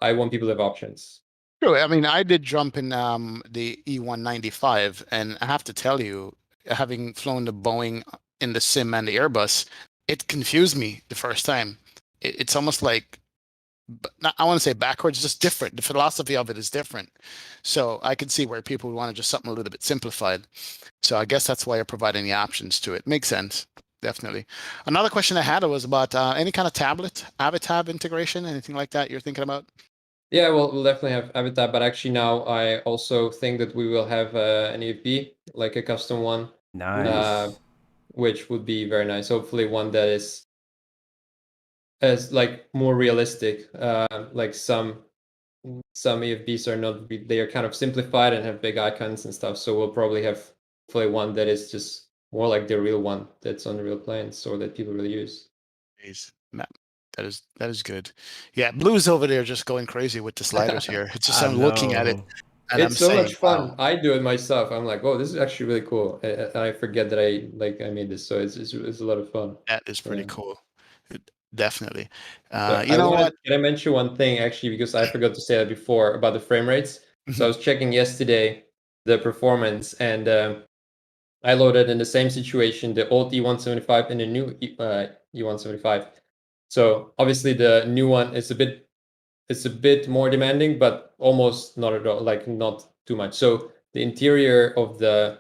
S2: I want people to have options.
S3: True. I mean, I did jump in the E195, and I have to tell you, having flown the Boeing in the sim and the Airbus, it confused me the first time. It's almost like, I want to say backwards, just different. The philosophy of it is different. So I can see where people would want to just something a little bit simplified. So I guess that's why you're providing the options to it. Makes sense. Definitely. Another question I had was about any kind of tablet, Avatab integration, anything like that you're thinking about?
S2: Yeah, well, we'll definitely have Avatar, but actually now I also think that we will have an EFB, like a custom one.
S1: Nice.
S2: Which would be very nice. Hopefully one that is as like more realistic. Like some EFBs are not, they are kind of simplified and have big icons and stuff. So we'll probably have hopefully one that is just more like the real one that's on the real planes, or that people really use.
S3: That is good. Yeah, Blue's over there just going crazy with the sliders here. It's just I'm looking at it, and
S2: It's
S3: I'm
S2: so
S3: saying,
S2: much fun.
S3: wow.
S2: I do it myself. I'm like, oh, this is actually really cool. I forget that I made this, so it's a lot of fun.
S3: That is pretty cool. Definitely.
S2: So
S3: You know what?
S2: can I mention one thing actually, because I forgot to say that before about the frame rates? So I was checking yesterday the performance, and I loaded in the same situation the old E175 and the new E175. So obviously the new one is a bit more demanding, but almost not at all, like not too much. So the interior of the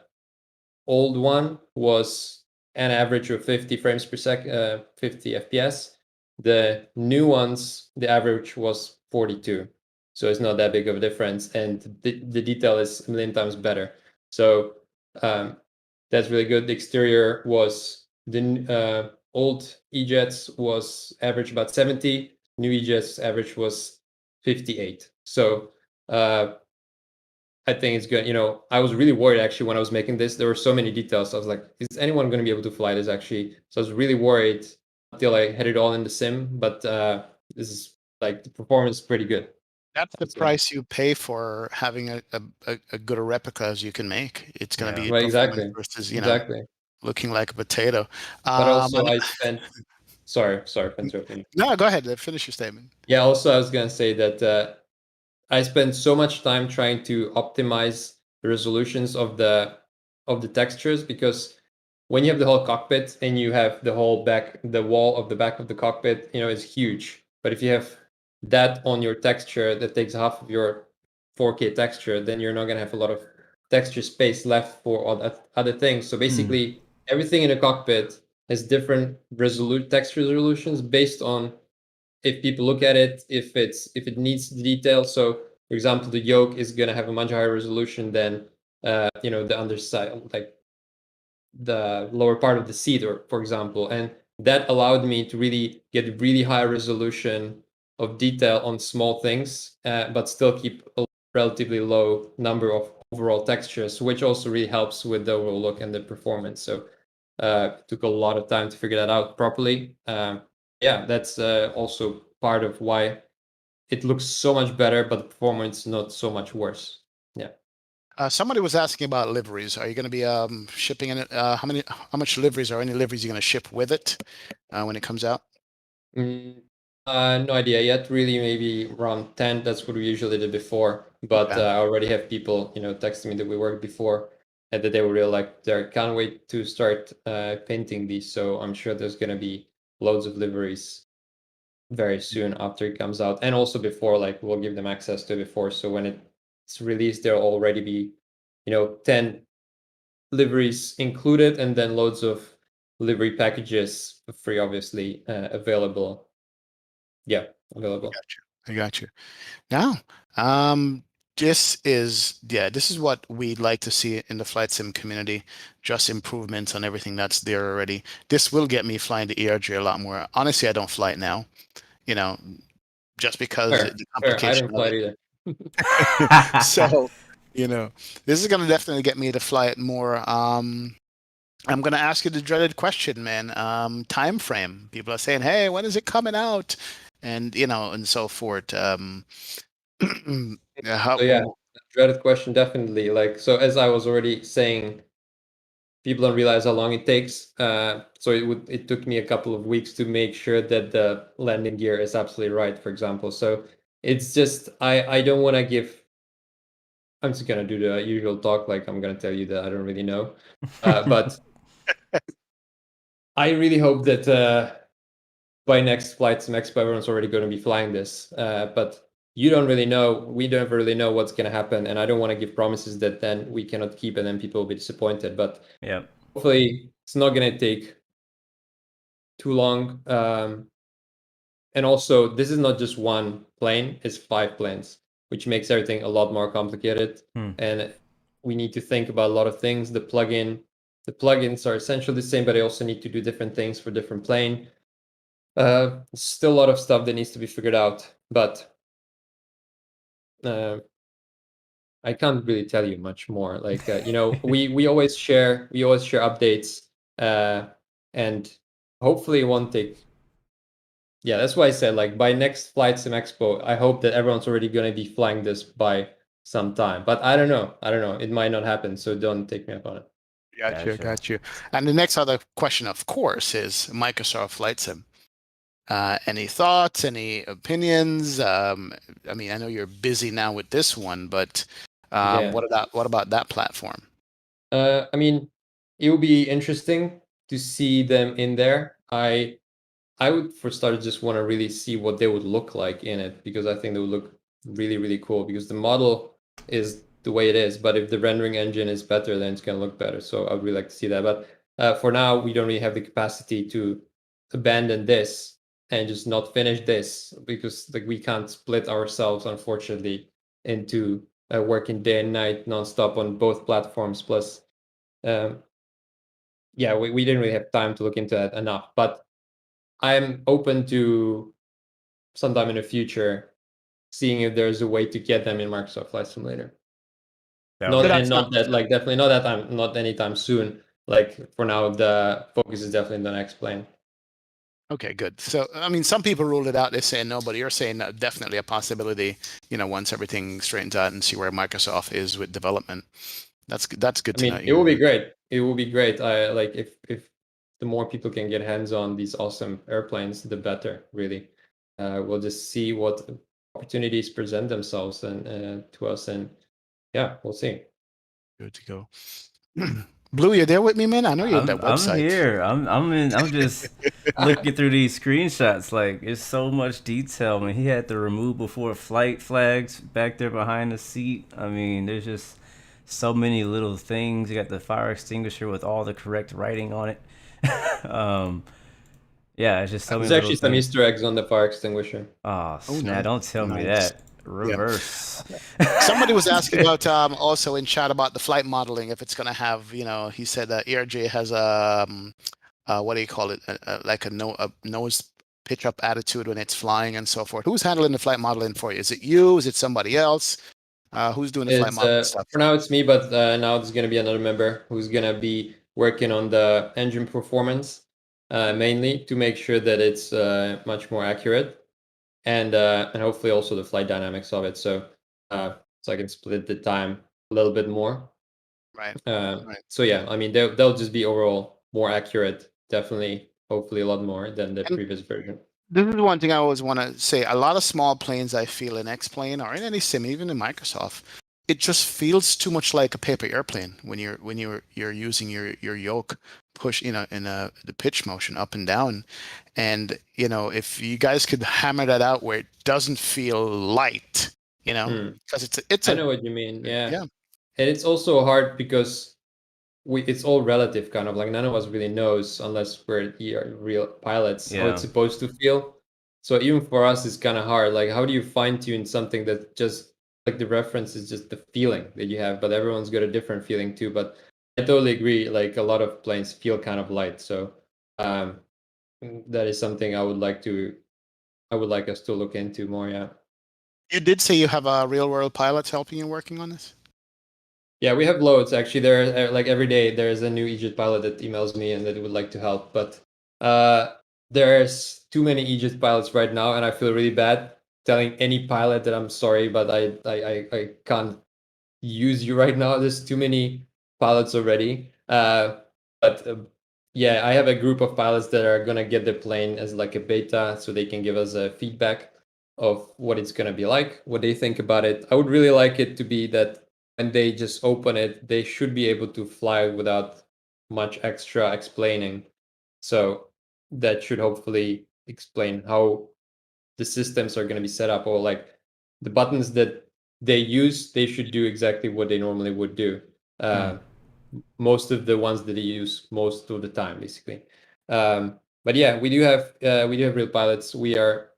S2: old one was an average of 50 frames per second, 50 FPS. The new ones, the average was 42. So it's not that big of a difference, and the detail is a million times better. So that's really good. The exterior was the old EJets was average about 70. New EJets average was 58. So I think it's good. I was really worried actually when I was making this. There were so many details. I was like, is anyone going to be able to fly this actually? So I was really worried until I had it all in the sim. But this is like the performance is pretty good.
S3: That's the price you pay for having a good a replica as you can make. It's going to be
S2: Right,
S3: performance
S2: exactly.
S3: versus,
S2: Exactly.
S3: looking like a potato.
S2: But also I spent. Sorry for interrupting.
S3: No, go ahead. Finish your statement.
S2: Yeah. Also, I was gonna say that I spent so much time trying to optimize the resolutions of the textures, because when you have the whole cockpit and you have the whole the wall of the back of the cockpit, it's huge. But if you have that on your texture that takes half of your 4K texture, then you're not gonna have a lot of texture space left for all other things. So basically, everything in the cockpit has different texture resolutions based on if people look at it, if it needs the detail. So for example, the yoke is going to have a much higher resolution than the underside, like the lower part of the seat, or for example. And that allowed me to really get really high resolution of detail on small things, but still keep a relatively low number of overall textures, which also really helps with the overall look and the performance. So it took a lot of time to figure that out properly. Yeah, that's also part of why it looks so much better, but the performance not so much worse. Yeah.
S3: Somebody was asking about liveries. Are you going to be shipping in it? How much liveries or any liveries you're going to ship with it when it comes out?
S2: No idea yet. Really, maybe around 10. That's what we usually did before. But
S3: Okay.
S2: I already have people, texting me that we worked before and that they were really like, they can't wait to start painting these. So I'm sure there's going to be loads of liveries very soon after it comes out, and also before, like we'll give them access to it before. So when it's released, there'll already be, 10 liveries included, and then loads of livery packages for free, obviously, available. Yeah, available.
S3: I got you. Now, this is what we'd like to see in the flight sim community. Just improvements on everything that's there already. This will get me flying the ERJ a lot more. Honestly, I don't fly it now, just because
S2: Fair,
S3: the
S2: fair. I
S3: complication
S2: don't
S3: of
S2: fly
S3: it.
S2: either.
S3: So, this is gonna definitely get me to fly it more. I'm gonna ask you the dreaded question, man. Time frame. People are saying, "Hey, when is it coming out?" And and so forth.
S2: So yeah, dreaded question, definitely. Like, so as I was already saying, people don't realize how long it takes. So it took me a couple of weeks to make sure that the landing gear is absolutely right, for example. So it's just I don't want to give. I'm just gonna do the usual talk, like I'm gonna tell you that I don't really know, but I really hope that by next Flight Sim Expo, everyone's already going to be flying this. But you don't really know. We don't really know what's going to happen, and I don't want to give promises that then we cannot keep, and then people will be disappointed. But
S1: yeah,
S2: hopefully, it's not going to take too long. And also, this is not just one plane; it's 5 planes, which makes everything a lot more complicated. And we need to think about a lot of things. The plugins are essentially the same, but I also need to do different things for different plane. Still a lot of stuff that needs to be figured out, but I can't really tell you much more. Like we always share updates, and hopefully it won't take. Yeah, that's why I said, like, by next Flight Sim Expo, I hope that everyone's already going to be flying this by some time. But I don't know. It might not happen, so don't take me up on it.
S3: Got you. And the next other question, of course, is Microsoft Flight Sim. Any thoughts, any opinions? I mean, I know you're busy now with this one, but
S2: Yeah.
S3: what about that platform?
S2: I mean, it would be interesting to see them in there. I would, for starters, just want to really see what they would look like in it, because I think they would look really, really cool, because the model is the way it is. But if the rendering engine is better, then it's going to look better. So I would really like to see that. But for now, we don't really have the capacity to abandon this and just not finish this, because like we can't split ourselves, unfortunately, into working day and night nonstop on both platforms. Plus, yeah, we didn't really have time to look into that enough. But I'm open to sometime in the future seeing if there's a way to get them in Microsoft Flight Simulator.
S1: That
S2: Not
S1: would-
S3: That's
S2: not that, like, definitely not that time, not anytime soon. Like, for now, the focus is definitely the next plane.
S3: Okay, good. So, I mean, some people ruled it out. They're saying no, but you're saying definitely a possibility. Once everything straightens out and see where Microsoft is with development. That's good
S2: I
S3: to know.
S2: mean, it will be great. It will be great. I like if the more people can get hands on these awesome airplanes, the better. Really, we'll just see what opportunities present themselves and to us, and yeah, we'll see.
S3: Good to go. Blue, you there with me, man? I know you're at that
S1: I'm
S3: website.
S1: here. I'm just looking through these screenshots. Like, it's so much detail. I mean, he had the remove before flight flags back there behind the seat. I mean, there's just so many little things. You got the fire extinguisher with all the correct writing on it. Yeah, it's just so many
S2: There's actually
S1: little
S2: some
S1: things.
S2: Easter eggs on the fire extinguisher.
S1: Oh,
S3: Oh,
S1: snap! Don't tell me
S3: nice.
S1: that. Reverse.
S3: Somebody was asking about also in chat about the flight modeling, if it's going to have, he said that ERJ has what do you call it, like a nose pitch up attitude when it's flying and so forth. Who's handling the flight modeling for you? Is it you? Is it somebody else? Who's doing the flight
S2: It's
S3: modeling stuff?
S2: for now it's me, but now there's gonna be another member who's gonna be working on the engine performance, mainly to make sure that it's much more accurate, and hopefully also the flight dynamics of it. So I can split the time a little bit more.
S3: Right. Right.
S2: So yeah, I mean they'll just be overall more accurate, definitely, hopefully a lot more than the
S3: And
S2: previous version.
S3: this is one thing I always want to say. A lot of small planes, I feel in X-Plane or in any sim, even in Microsoft, it just feels too much like a paper airplane when you're using your yoke push, in the pitch motion up and down. And if you guys could hammer that out where it doesn't feel light, because
S2: I know what you mean. Yeah,
S3: yeah.
S2: and it's also hard because it's all relative, kind of like none of us really knows unless we're real pilots how
S1: Yeah.
S2: it's supposed to feel. So even for us, it's kind of hard. Like, how do you fine tune something that just like the reference is just the feeling that you have, but everyone's got a different feeling too. But I totally agree. Like a lot of planes feel kind of light, so that is something I would like us to look into more. Yeah.
S3: You did say you have real world pilots helping you working on this?
S2: Yeah, we have loads actually. There, like every day, there's a new EJet pilot that emails me and that would like to help. But there's too many EJet pilots right now, and I feel really bad telling any pilot that I'm sorry, but I can't use you right now. There's too many pilots already. But yeah, I have a group of pilots that are gonna get the plane as like a beta, so they can give us a feedback of what it's gonna be like, what they think about it. I would really like it to be that when they just open it, they should be able to fly without much extra explaining. So that should hopefully explain how the systems are going to be set up, or like the buttons that they use, they should do exactly what they normally would do. Most of the ones that they use most of the time, basically. But yeah, we do have real pilots. We are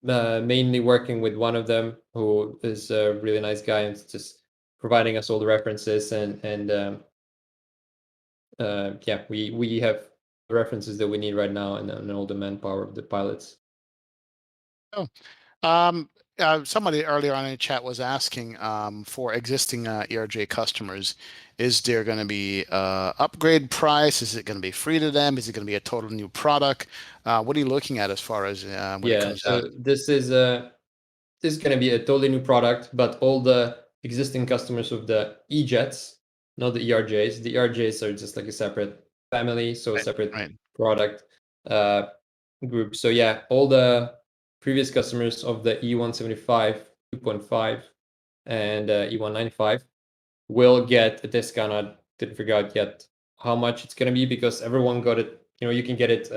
S2: mainly working with one of them who is a really nice guy and just providing us all the references and yeah, we have the references that we need right now and all the manpower of the pilots.
S3: Oh, somebody earlier on in the chat was asking for existing ERJ customers, is there going to be upgrade price? Is it going to be free to them? Is it going to be a total new product? What are you looking at as far as when it comes out?
S2: This is going to be a totally new product, but all the existing customers of the EJets, not the ERJs. The ERJs are just like a separate family, so a separate product. group. So yeah, all the previous customers of the E175 2.5 and E195 will get a discount. I didn't figure out yet how much it's going to be because everyone got it. You can get it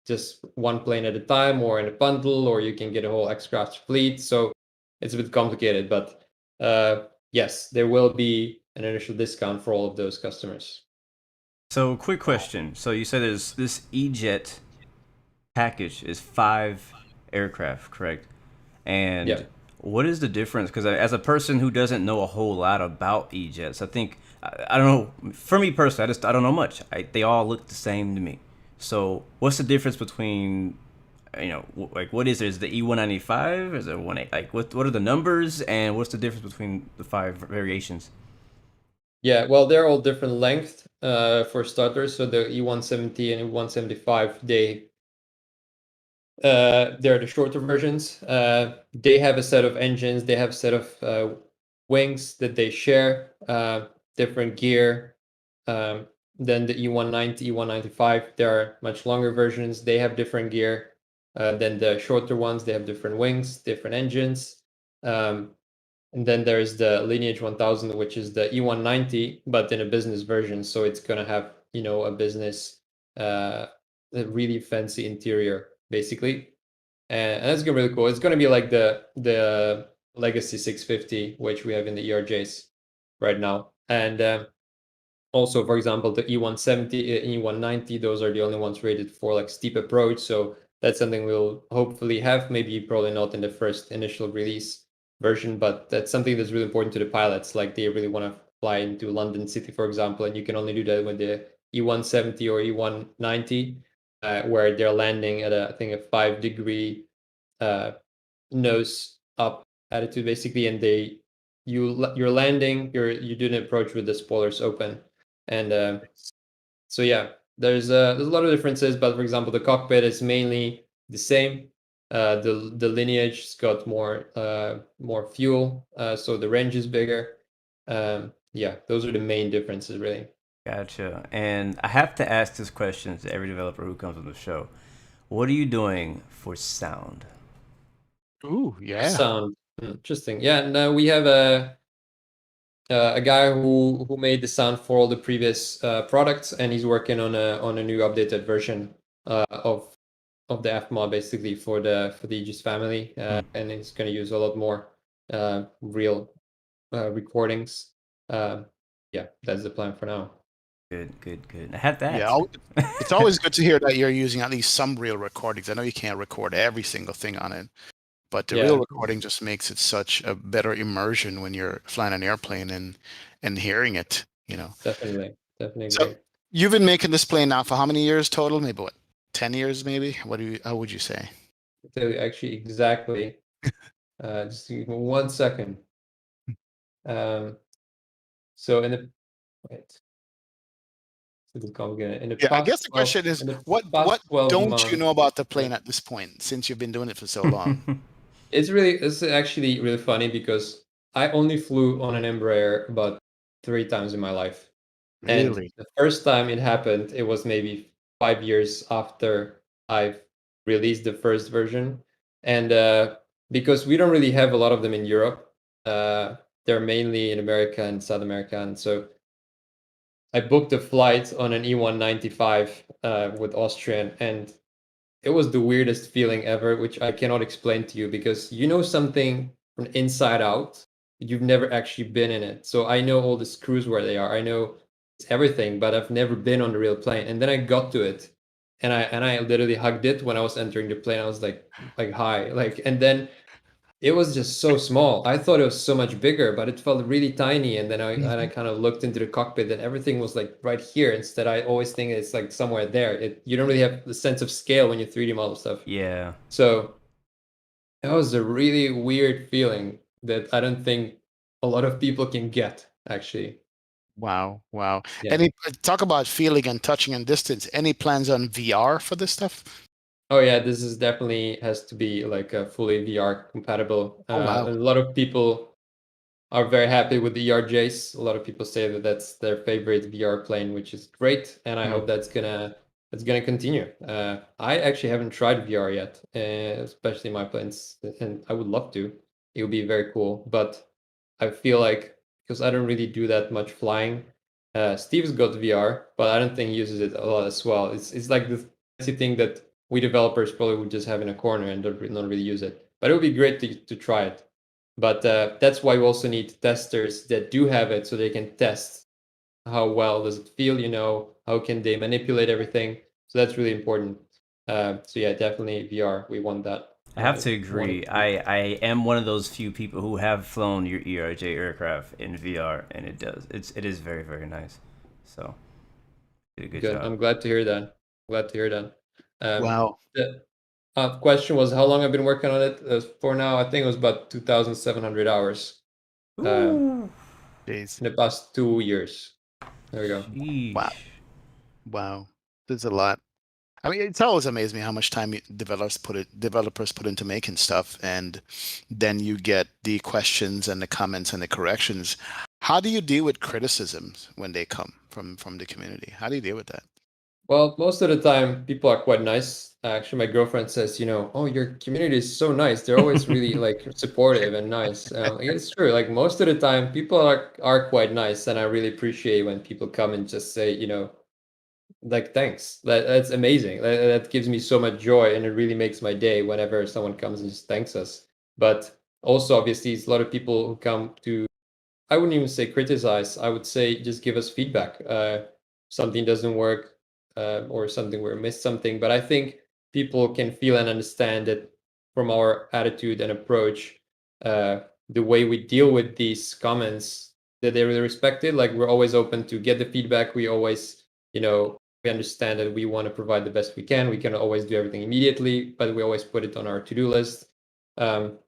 S2: just one plane at a time or in a bundle, or you can get a whole aircraft fleet. So it's a bit complicated, but yes, there will be an initial discount for all of those customers.
S1: So, quick question. So, you said there's this EJet package is 5 aircraft, correct? And
S2: Yeah.
S1: what is the difference? Because as a person who doesn't know a whole lot about EJets, I think I don't know. For me personally, I don't know much. They all look the same to me. So, what's the difference between like what is it? Is the E195? Is it 18? Like what are the numbers and what's the difference between the 5 variations?
S2: Yeah, well, they're all different length for starters. So the E170 and E175, they're the shorter versions. They have a set of engines. They have a set of wings that they share, different gear. Then the E190, E195, there are much longer versions. They have different gear. Then the shorter ones, they have different wings, different engines. And then there's the Lineage 1000, which is the E190, but in a business version. So it's going to have, a business, a really fancy interior, basically. And that's going to be really cool. It's going to be like the Legacy 650, which we have in the ERJs right now. And also, for example, the E170, E190, those are the only ones rated for like steep approach. So that's something we'll hopefully have, maybe probably not in the first initial release version, but that's something that's really important to the pilots. Like they really want to fly into London City, for example, and you can only do that with the E170 or E190, where they're landing at I think a 5-degree nose up attitude, basically, and you're landing, you do an approach with the spoilers open, and so yeah, there's a lot of differences. But for example, the cockpit is mainly the same. The Lineage's got more fuel, so the range is bigger. Yeah, those are the main differences, really.
S1: Gotcha. And I have to ask this question to every developer who comes on the show. What are you doing for sound?
S3: Ooh, yeah.
S2: Sound interesting. Yeah, no, we have a guy who made the sound for all the previous products, and he's working on a new updated version of the FMod, basically for the EJets family, and he's going to use a lot more real recordings. Yeah, that's the plan for now.
S1: Good. I have to ask.
S3: Yeah, it's always good to hear that you're using at least some real recordings. I know you can't record every single thing on it, but the real recording just makes it such a better immersion when you're flying an airplane and hearing it,
S2: Definitely
S3: So
S2: agree.
S3: you've been making this plane now for how many years total? Maybe what, 10 years maybe? How would you say?
S2: I'll tell you actually exactly. Just give me 1 second. So in the wait.
S3: I guess the question is, what don't you know about the plane at this point, since you've been doing it for so long?
S2: It's actually really funny because I only flew on an Embraer about 3 times in my life. And
S3: Really?
S2: the first time it happened, it was maybe 5 years after I've released the first version. And because we don't really have a lot of them in Europe, they're mainly in America and South America. And so I booked a flight on an E195 with Austrian, and it was the weirdest feeling ever, which I cannot explain to you because you know something from inside out, you've never actually been in it. So I know all the screws where they are. I know everything, but I've never been on the real plane. And then I got to it, and I literally hugged it when I was entering the plane. I was like hi, and then it was just so small. I thought it was so much bigger, but it felt really tiny. And then I kind of looked into the cockpit, and everything was like right here. Instead, I always think it's like somewhere there. You don't really have the sense of scale when you 3D model stuff.
S1: Yeah.
S2: So that was a really weird feeling that I don't think a lot of people can get, actually.
S3: Wow.
S2: Yeah.
S3: Talk about feeling and touching and distance. Any plans on VR for this stuff?
S2: Oh yeah, this is definitely has to be like a fully VR compatible.
S3: Oh, wow.
S2: A lot of people are very happy with the ERJs. A lot of people say that that's their favorite VR plane, which is great, and I hope that's gonna it's going to continue. I actually haven't tried VR yet, especially my planes, and I would love to. It would be very cool, but I feel like because I don't really do that much flying. Steve's got VR, but I don't think he uses it a lot as well. It's like the fancy thing that we developers probably would just have in a corner and not really use it. But it would be great to try it. But that's why we also need testers that do have it, so they can test how well does it feel. How can they manipulate everything. So that's really important. So yeah, definitely VR. We want that.
S1: I have to agree. I am one of those few people who have flown your ERJ aircraft in VR, and it is very, very nice. So, did a good job.
S2: I'm glad to hear that.
S3: Wow.
S2: The question was how long I've been working on it. For now, I think it was about 2,700 hours.
S3: Jeez.
S2: In the past 2 years. There we go.
S3: Wow. Wow. There's a lot. I mean, it's always amazed me how much time developers put into making stuff, and then you get the questions and the comments and the corrections. How do you deal with criticisms when they come from the community? How do you deal with that?
S2: Well, most of the time, people are quite nice. Actually, my girlfriend says, oh, your community is so nice. They're always really like supportive and nice. It's true. Like most of the time, people are quite nice, and I really appreciate when people come and just say, like thanks. That's amazing. That gives me so much joy, and it really makes my day whenever someone comes and just thanks us. But also, obviously, it's a lot of people who come to, I wouldn't even say criticize. I would say just give us feedback. Something doesn't work, or something we missed something. But I think people can feel and understand that from our attitude and approach, the way we deal with these comments, that they really respect it. Like we're always open to get the feedback. We always, we understand that we want to provide the best we can. We can always do everything immediately, but we always put it on our to-do list. So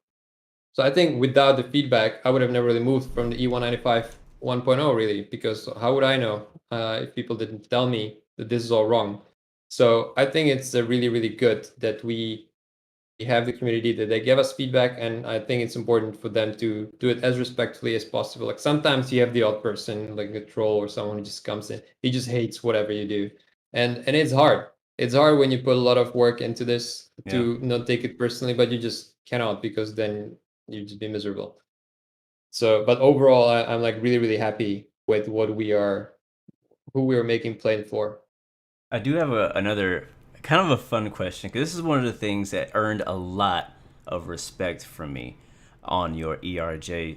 S2: I think without the feedback, I would have never really moved from the E195 1.0 really, because how would I know if people didn't tell me that this is all wrong? So I think it's really, really good that we have the community, that they give us feedback, and I think it's important for them to do it as respectfully as possible. Like sometimes you have the odd person, like a troll or someone who just comes in, he just hates whatever you do, and it's hard. It's hard when you put a lot of work into this to not take it personally, but you just cannot, because then you just be miserable. So, but overall, I'm like really, really happy with who we are making plane for.
S1: I do have another kind of a fun question, because this is one of the things that earned a lot of respect from me on your ERJ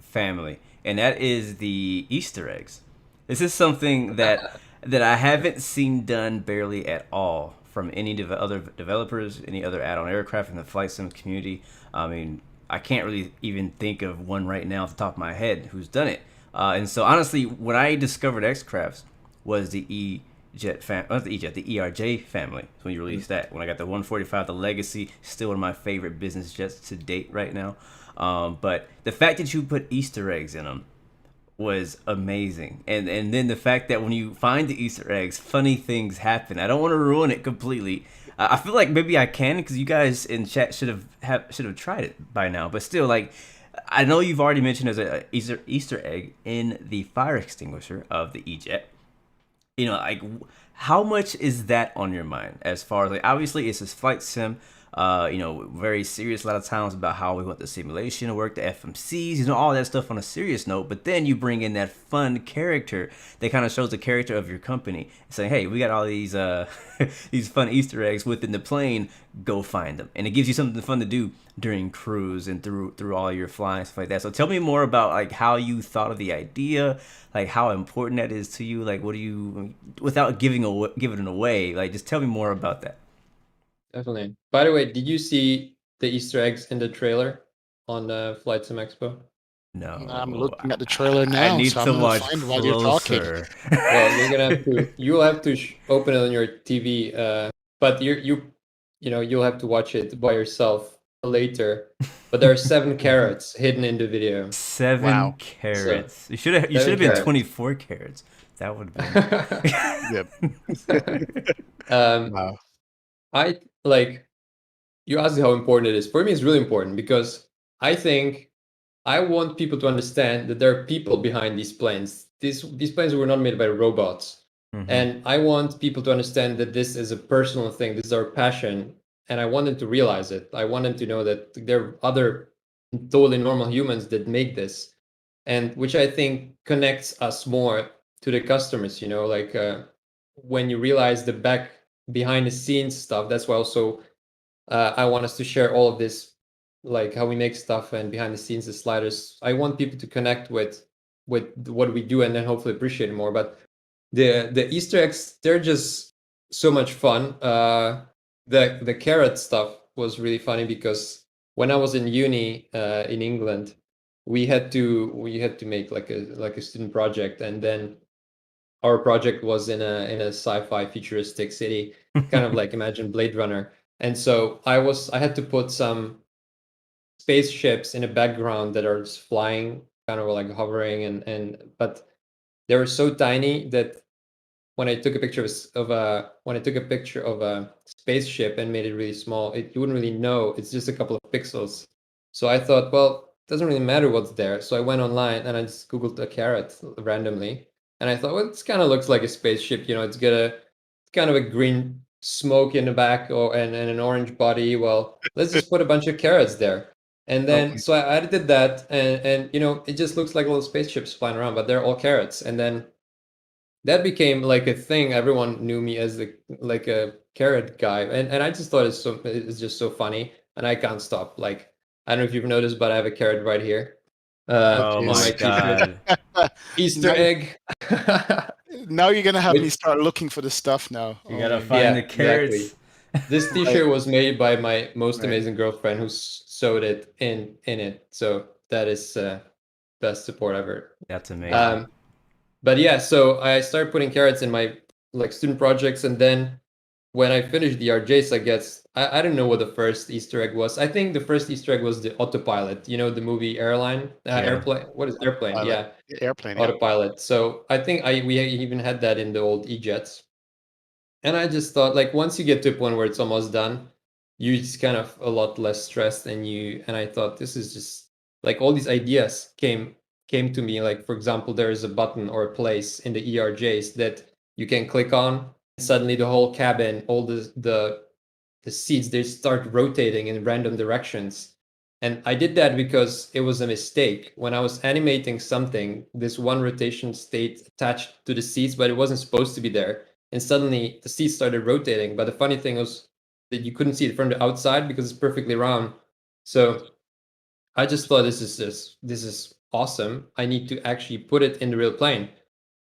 S1: family, and that is the Easter eggs. This is something that I haven't seen done barely at all from any other developers, any other add-on aircraft in the flight sim community. I mean, I can't really even think of one right now off the top of my head who's done it. And so honestly, when I discovered X-Crafts was the the ERJ family. When you released that, when I got the 145, the Legacy, still one of my favorite business jets to date right now. But the fact that you put Easter eggs in them was amazing, and then the fact that when you find the Easter eggs, funny things happen. I don't want to ruin it completely. I feel like maybe I can, because you guys in chat should have tried it by now. But still, like, I know you've already mentioned there's a Easter egg in the fire extinguisher of the E-Jet. Like, how much is that on your mind? As far as, like, obviously it's this flight sim, very serious a lot of times about how we want the simulation to work, the FMCs, all that stuff on a serious note. But then you bring in that fun character that kind of shows the character of your company, saying, hey, we got all these these fun Easter eggs within the plane, go find them. And it gives you something fun to do during cruise and through all your flying, stuff like that. So tell me more about, like, how you thought of the idea, like how important that is to you. Like, what do you, without giving it away, like, just tell me more about that.
S2: Definitely. By the way, did you see the Easter eggs in the trailer on the Flight Sim Expo?
S1: No,
S3: I'm looking at the trailer now.
S1: I need
S3: so
S1: to
S3: I'm
S1: watch
S3: find while you're talking.
S1: closer.
S2: Well, you're gonna have to. You'll have to open it on your TV, but you'll have to watch it by yourself later. But there are 7 carrots hidden in the video.
S1: 7 carats. So, you should have been carats. 24 carats. That would have
S3: been.
S2: Wow. I like, you asked how important it is. For me, it's really important, because I think I want people to understand that there are people behind these planes. These planes were not made by robots.
S1: Mhm.
S2: And I want people to understand that this is a personal thing. This is our passion. And I want them to realize it. I want them to know that there are other totally normal humans that make this. And which I think connects us more to the customers, like when you realize the behind the scenes stuff. That's why also I want us to share all of this, like how we make stuff and behind the scenes, the sliders. I want people to connect with what we do and then hopefully appreciate it more. But the Easter eggs, they're just so much fun. The carrot stuff was really funny because when I was in uni in England, we had to make like a student project, and then our project was in a sci-fi futuristic city, kind of like imagine Blade Runner. And so I had to put some spaceships in a background that are just flying, kind of like hovering, but they were so tiny that when I took a picture of a spaceship and made it really small, you wouldn't really know. It's just a couple of pixels. So I thought, well, it doesn't really matter what's there. So I went online and I just Googled a carrot randomly. And I thought, well, this kind of looks like a spaceship. It's kind of a green smoke in the back and an orange body. Well, let's just put a bunch of carrots there. And
S3: Oh
S2: then,
S3: my-
S2: so I did that, and it just looks like little spaceships flying around, but they're all carrots. And then that became like a thing. Everyone knew me as like a carrot guy, and I just thought it's just so funny, and I can't stop. Like, I don't know if you've noticed, but I have a carrot right here,
S3: Oh,
S1: Oh
S2: on
S1: my
S2: my
S3: jeez.
S2: t-shirt.
S1: god.
S2: Easter
S3: Now,
S2: egg.
S3: now you're gonna have me
S2: Which,
S3: start looking for the stuff now.
S1: You
S3: Oh
S1: gotta
S3: my
S1: find
S3: god.
S1: the
S2: yeah,
S1: carrots.
S2: exactly. This
S3: Right,
S2: t-shirt was made by my most
S3: right.
S2: amazing girlfriend, who sewed it in it. So that is best support ever.
S1: That's amazing.
S3: Wow.
S2: Um, but yeah, so I started putting carrots in my like student projects, and then when I finished the RJs, I guess I don't know what the first Easter egg was. I think the first Easter egg was the autopilot. The movie
S1: Yeah.
S2: Airplane. What is Airplane?
S3: Pilot.
S2: Yeah,
S3: Airplane, yeah.
S2: autopilot. So I think we even had that in the old EJets. And I just thought, like, once you get to a point where it's almost done, you just kind of a lot less stressed, and I thought this is just like all these ideas came to me. Like, for example, there is a button or a place in the ERJs that you can click on, and suddenly the whole cabin, all the seats, they start rotating in random directions. And I did that because it was a mistake. When I was animating something, this one rotation stayed attached to the seats, but it wasn't supposed to be there. And suddenly the seats started rotating. But the funny thing was that you couldn't see it from the outside because it's perfectly round. So I just thought this is awesome. I need to actually put it in the real plane.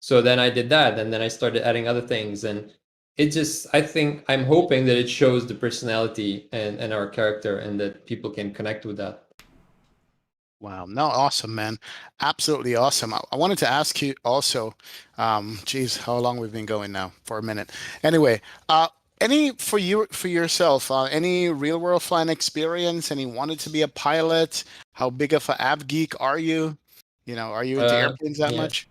S2: So then I did that, and then I started adding other things, and I think I'm hoping that it shows the personality and our character, and that people can connect with that.
S3: Wow. No, awesome, man. Absolutely awesome. I wanted to ask you also, geez, how long we've been going now? For a minute. Anyway, any for yourself, any real world flying experience? Any wanted to be a pilot? How big of an av geek are you? Are you into airplanes that
S2: Yeah,
S3: much?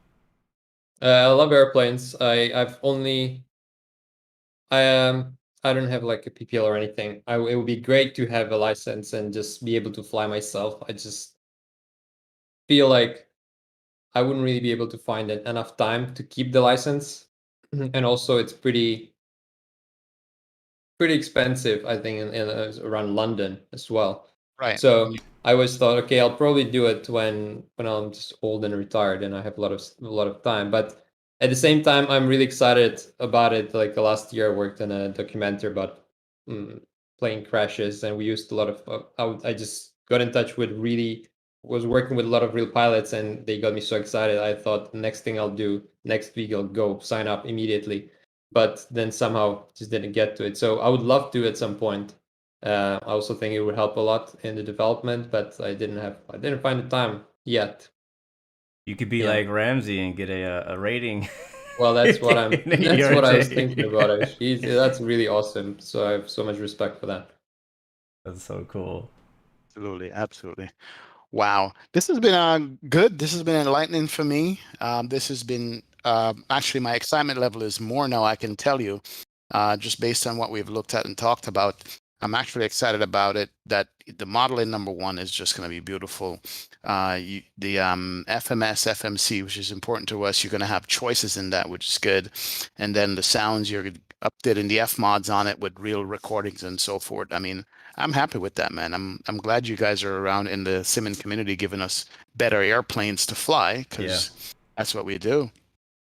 S2: I love airplanes. I don't have like a PPL or anything. It would be great to have a license and just be able to fly myself. I just feel like I wouldn't really be able to find enough time to keep the license, and also it's pretty expensive, I think, around London as well.
S3: Right.
S2: So I always thought, okay, I'll probably do it when I'm just old and retired and I have a lot of time. But at the same time, I'm really excited about it. Like the last year, I worked on a documentary about plane crashes, and we used a lot of. I just got in touch with was working with a lot of real pilots, and they got me so excited. I thought the next thing I'll do next week, I'll go sign up immediately, but then somehow just didn't get to it. So I would love to at some point. I also think it would help a lot in the development, but I didn't find the time yet.
S1: You could be
S2: Yeah.
S1: like Ramsey and get a rating.
S2: Well, that's what I'm.
S1: in the
S2: That's what I was
S1: ERJ.
S2: thinking about. That's really awesome. So I have so much respect for that.
S1: That's so cool.
S3: Absolutely. Absolutely. Wow. This has been good. This has been enlightening for me. This has been actually my excitement level is more now, I can tell you, just based on what we've looked at and talked about. I'm actually excited about it. That the modeling number one is just going to be beautiful. The FMS, FMC, which is important to us, you're going to have choices in that, which is good. And then the sounds, you're updating the F mods on it with real recordings and so forth. I mean, I'm happy with that, man. I'm glad you guys are around in the simming community, giving us better airplanes to fly, because that's what we do.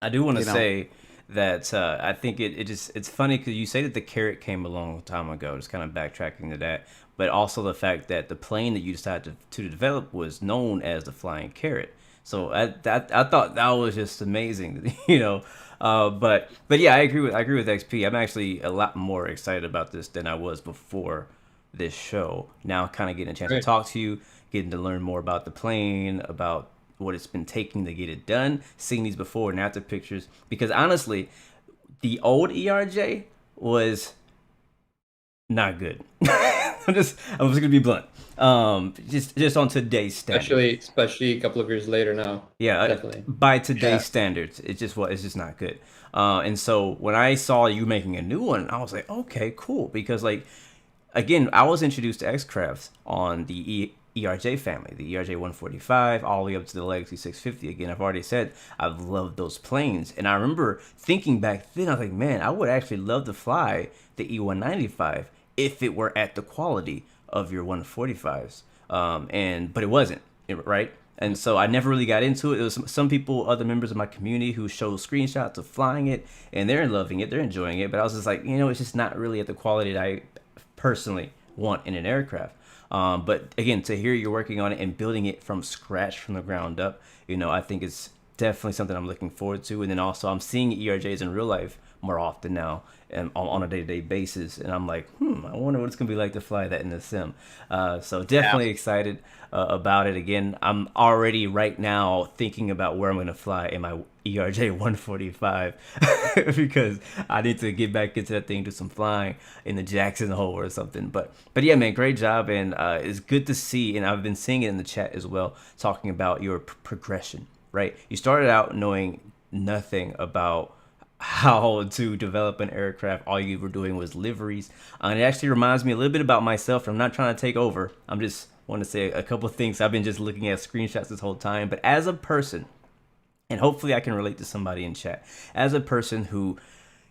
S1: I do want to
S3: You know.
S1: say that I think it's funny because you say that the carrot came a long time ago, just kind of backtracking to that, but also the fact that the plane that you decided to develop was known as the Flying Carrot. So I thought that was just amazing, you know. But yeah, I agree with XP. I'm actually a lot more excited about this than I was before this show. Now, kind of getting a chance to
S2: Great.
S1: talk to you, getting to learn more about the plane, about what it's been taking to get it done, seeing these before and after pictures. Because honestly, the old ERJ was not good. I'm just gonna be blunt. Just on today's standards.
S2: Especially a couple of years later now.
S1: Yeah,
S2: Definitely.
S1: by today's
S3: Yeah.
S1: standards, it's just not good. And so when I saw you making a new one, I was like, okay, cool, because like again, I was introduced to X-Crafts on the ERJ family, the ERJ 145, all the way up to the Legacy 650. Again, I've already said I've loved those planes, and I remember thinking back then, I was like, man, I would actually love to fly the E195 if it were at the quality of your 145s. But it wasn't, right? And so I never really got into it. It was some people, other members of my community, who showed screenshots of flying it, and they're loving it, they're enjoying it. But I was just like, it's just not really at the quality that I personally want in an aircraft. But again, to hear you're working on it and building it from scratch, from the ground up, I think it's definitely something I'm looking forward to. And then also, I'm seeing ERJs in real life more often now, and on a day-to-day basis. And I'm like, I wonder what it's gonna be like to fly that in the sim. So definitely excited about it. Again, I'm already right now thinking about where I'm gonna fly in my ERJ 145 because I need to get back into that thing, do some flying in the Jackson Hole or something. But yeah, man, great job, and it's good to see. And I've been seeing it in the chat as well, talking about your progression. Right, you started out knowing nothing about how to develop an aircraft. All you were doing was liveries. And it actually reminds me a little bit about myself. I'm not trying to take over. I'm just want to say a couple of things. I've been just looking at screenshots this whole time. But as a person, and hopefully I can relate to somebody in chat, as a person who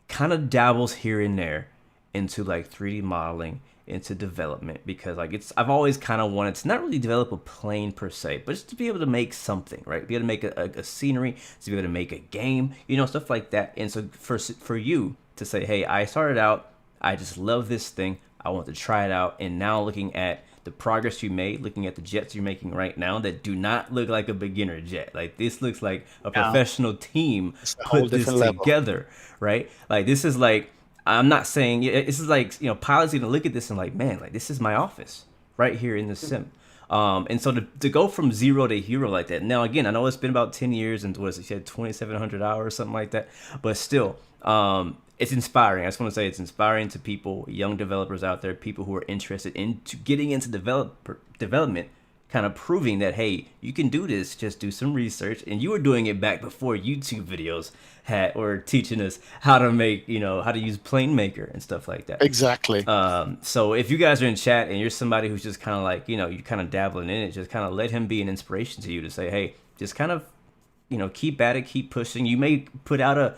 S1: kind of dabbles here and there into like 3D modeling, into development, because like I've always kind of wanted to not really develop a plane per se, but just to be able to make something, right? Be able to make a scenery, to be able to make a game, stuff like that. And so for you to say, hey, I started out, I just love this thing, I want to try it out, and now looking at the progress you made, looking at the jets you're making right now that do not look like a beginner jet. Like this looks like a professional team put this together, right? Like this is like, I'm not saying, this is like, pilots gonna look at this and like, man, like this is my office right here in the sim. And so to go from zero to hero like that. Now, again, I know it's been about 10 years and what is it, you had 2,700 hours, something like that. But still, it's inspiring. I just want to say it's inspiring to people, young developers out there, people who are interested in getting into development, kind of proving that, hey, you can do this, just do some research. And you were doing it back before YouTube videos or teaching us how to make, how to use Plane Maker and stuff like that.
S3: Exactly.
S1: So if you guys are in chat and you're somebody who's just kind of like, you're kind of dabbling in it, just kind of let him be an inspiration to you to say, hey, just kind of, keep at it, keep pushing. You may put out a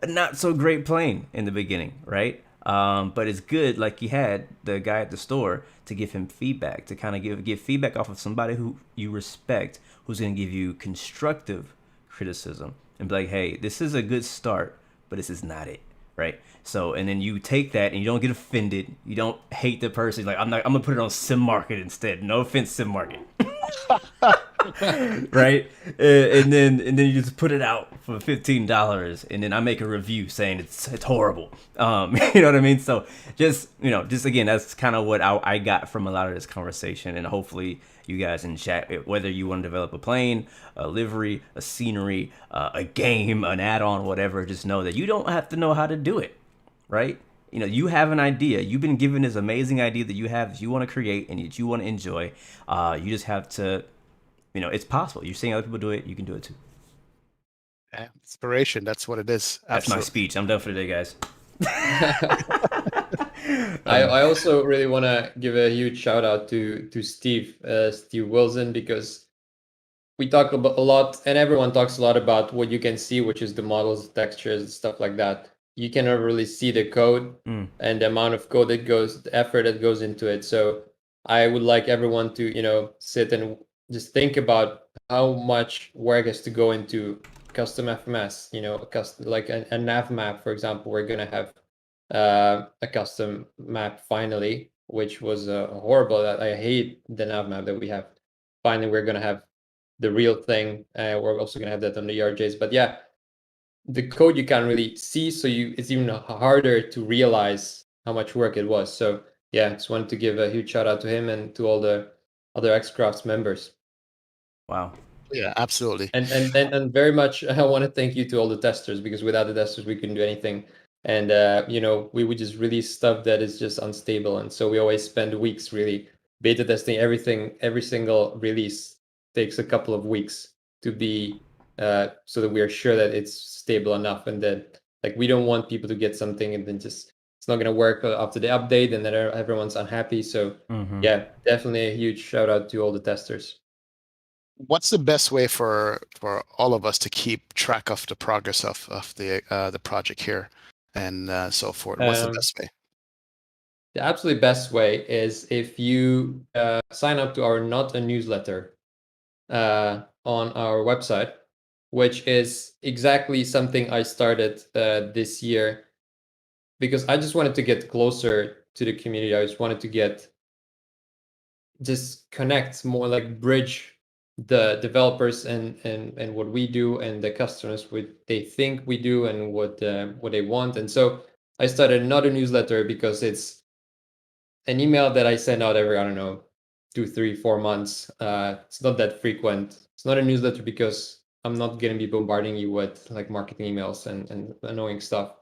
S1: not so great plane in the beginning, right? But it's good, like you had the guy at the store, to give him feedback, to kind of give feedback off of somebody who you respect, who's going to give you constructive criticism and be like, hey, this is a good start, but this is not it, right? So, and then you take that and you don't get offended. You don't hate the person. Like, I'm gonna put it on Sim Market instead. No offense, Sim Market. Right? And then you just put it out for $15, and then I make a review saying it's horrible. You know what I mean? So just again, that's kind of what I got from a lot of this conversation, and hopefully you guys in chat, whether you want to develop a plane, a livery, a scenery, a game, an add-on, whatever, just know that you don't have to know how to do it, right? You have an idea. You've been given this amazing idea that you have, that you want to create and that you want to enjoy. You just have to, it's possible. You're seeing other people do it. You can do it too.
S3: Inspiration. That's what it is.
S1: That's
S3: Absolutely.
S1: my speech. I'm done for today, guys.
S2: I also really want to give a huge shout out to Steve Wilson, because we talk about a lot, and everyone talks a lot about what you can see, which is the models, textures, and stuff like that. You cannot really see the code and the amount of code that goes, the effort that goes into it. So I would like everyone to, sit and just think about how much work has to go into custom FMS, a custom, like a nav map, for example. We're going to have a custom map finally, which was horrible. I hate the nav map that we have. Finally, we're going to have the real thing. We're also going to have that on the EJets. But yeah, the code you can't really see, so it's even harder to realize how much work it was. So yeah, just wanted to give a huge shout out to him and to all the other X-Crafts members.
S1: Wow.
S3: Yeah, absolutely.
S2: And very much, I want to thank you to all the testers, because without the testers, we couldn't do anything. And we would just release stuff that is just unstable, and so we always spend weeks really beta testing everything. Every single release takes a couple of weeks to be so that we are sure that it's stable enough, and that, like, we don't want people to get something and then just it's not going to work after the update, and then everyone's unhappy. So yeah, definitely a huge shout out to all the testers.
S3: What's the best way for all of us to keep track of the progress of the project here and so forth? What's the best way?
S2: The absolutely best way is if you sign up to our Not a newsletter on our website, which is exactly something I started this year, because I just wanted to get closer to the community. I just wanted to just connect more, like bridge the developers and what we do, and the customers, what they think we do, and what they want. And so I started another newsletter, because it's an email that I send out every, I don't know, 2, 3, 4 months. It's not that frequent. It's not a newsletter because I'm not going to be bombarding you with like marketing emails and annoying stuff.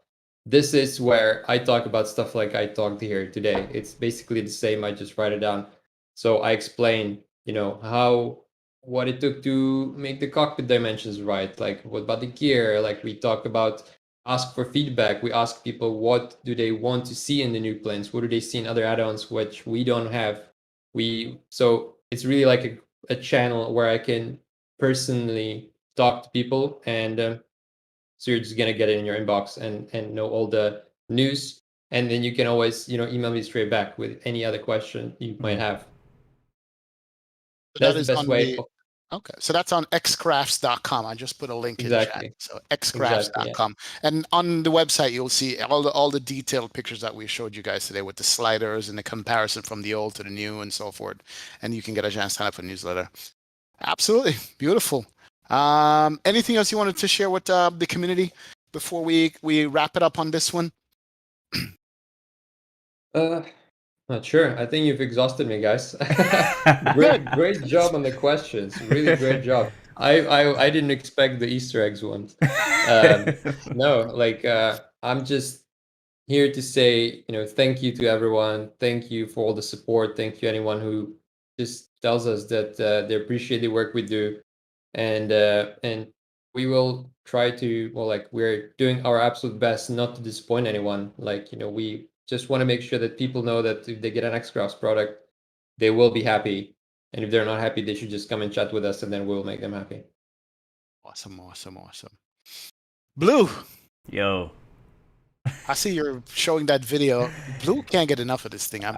S2: This is where I talk about stuff like I talked here today. It's basically the same. I just write it down. So I explain, what it took to make the cockpit dimensions right. Like, what about the gear? Like, we talk about ask for feedback. We ask people, what do they want to see in the new planes? What do they see in other add-ons which we don't have? So it's really like a channel where I can personally talk to people, and so you're just gonna get it in your inbox and know all the news, and then you can always email me straight back with any other question you might have. That's the best way.
S3: Okay, so that's on xcrafts.com. I just put a link in chat. So xcrafts.com. And on the website, you'll see all the detailed pictures that we showed you guys today, with the sliders and the comparison from the old to the new and so forth. And you can get a chance to sign up for the newsletter. Absolutely. Beautiful. Anything else you wanted to share with the community before we wrap it up on this one?
S2: Not sure. I think you've exhausted me, guys. Great job on the questions. Really great job. I didn't expect the Easter eggs ones. No, like I'm just here to say, thank you to everyone. Thank you for all the support. Thank you anyone who just tells us that they appreciate the work we do, and we will try to, we're doing our absolute best not to disappoint anyone. We just want to make sure that people know that if they get an X-Crafts product, they will be happy. And if they're not happy, they should just come and chat with us, and then we'll make them happy.
S3: Awesome. Blue.
S1: Yo.
S3: I see you're showing that video. Blue can't get enough of this thing. I'm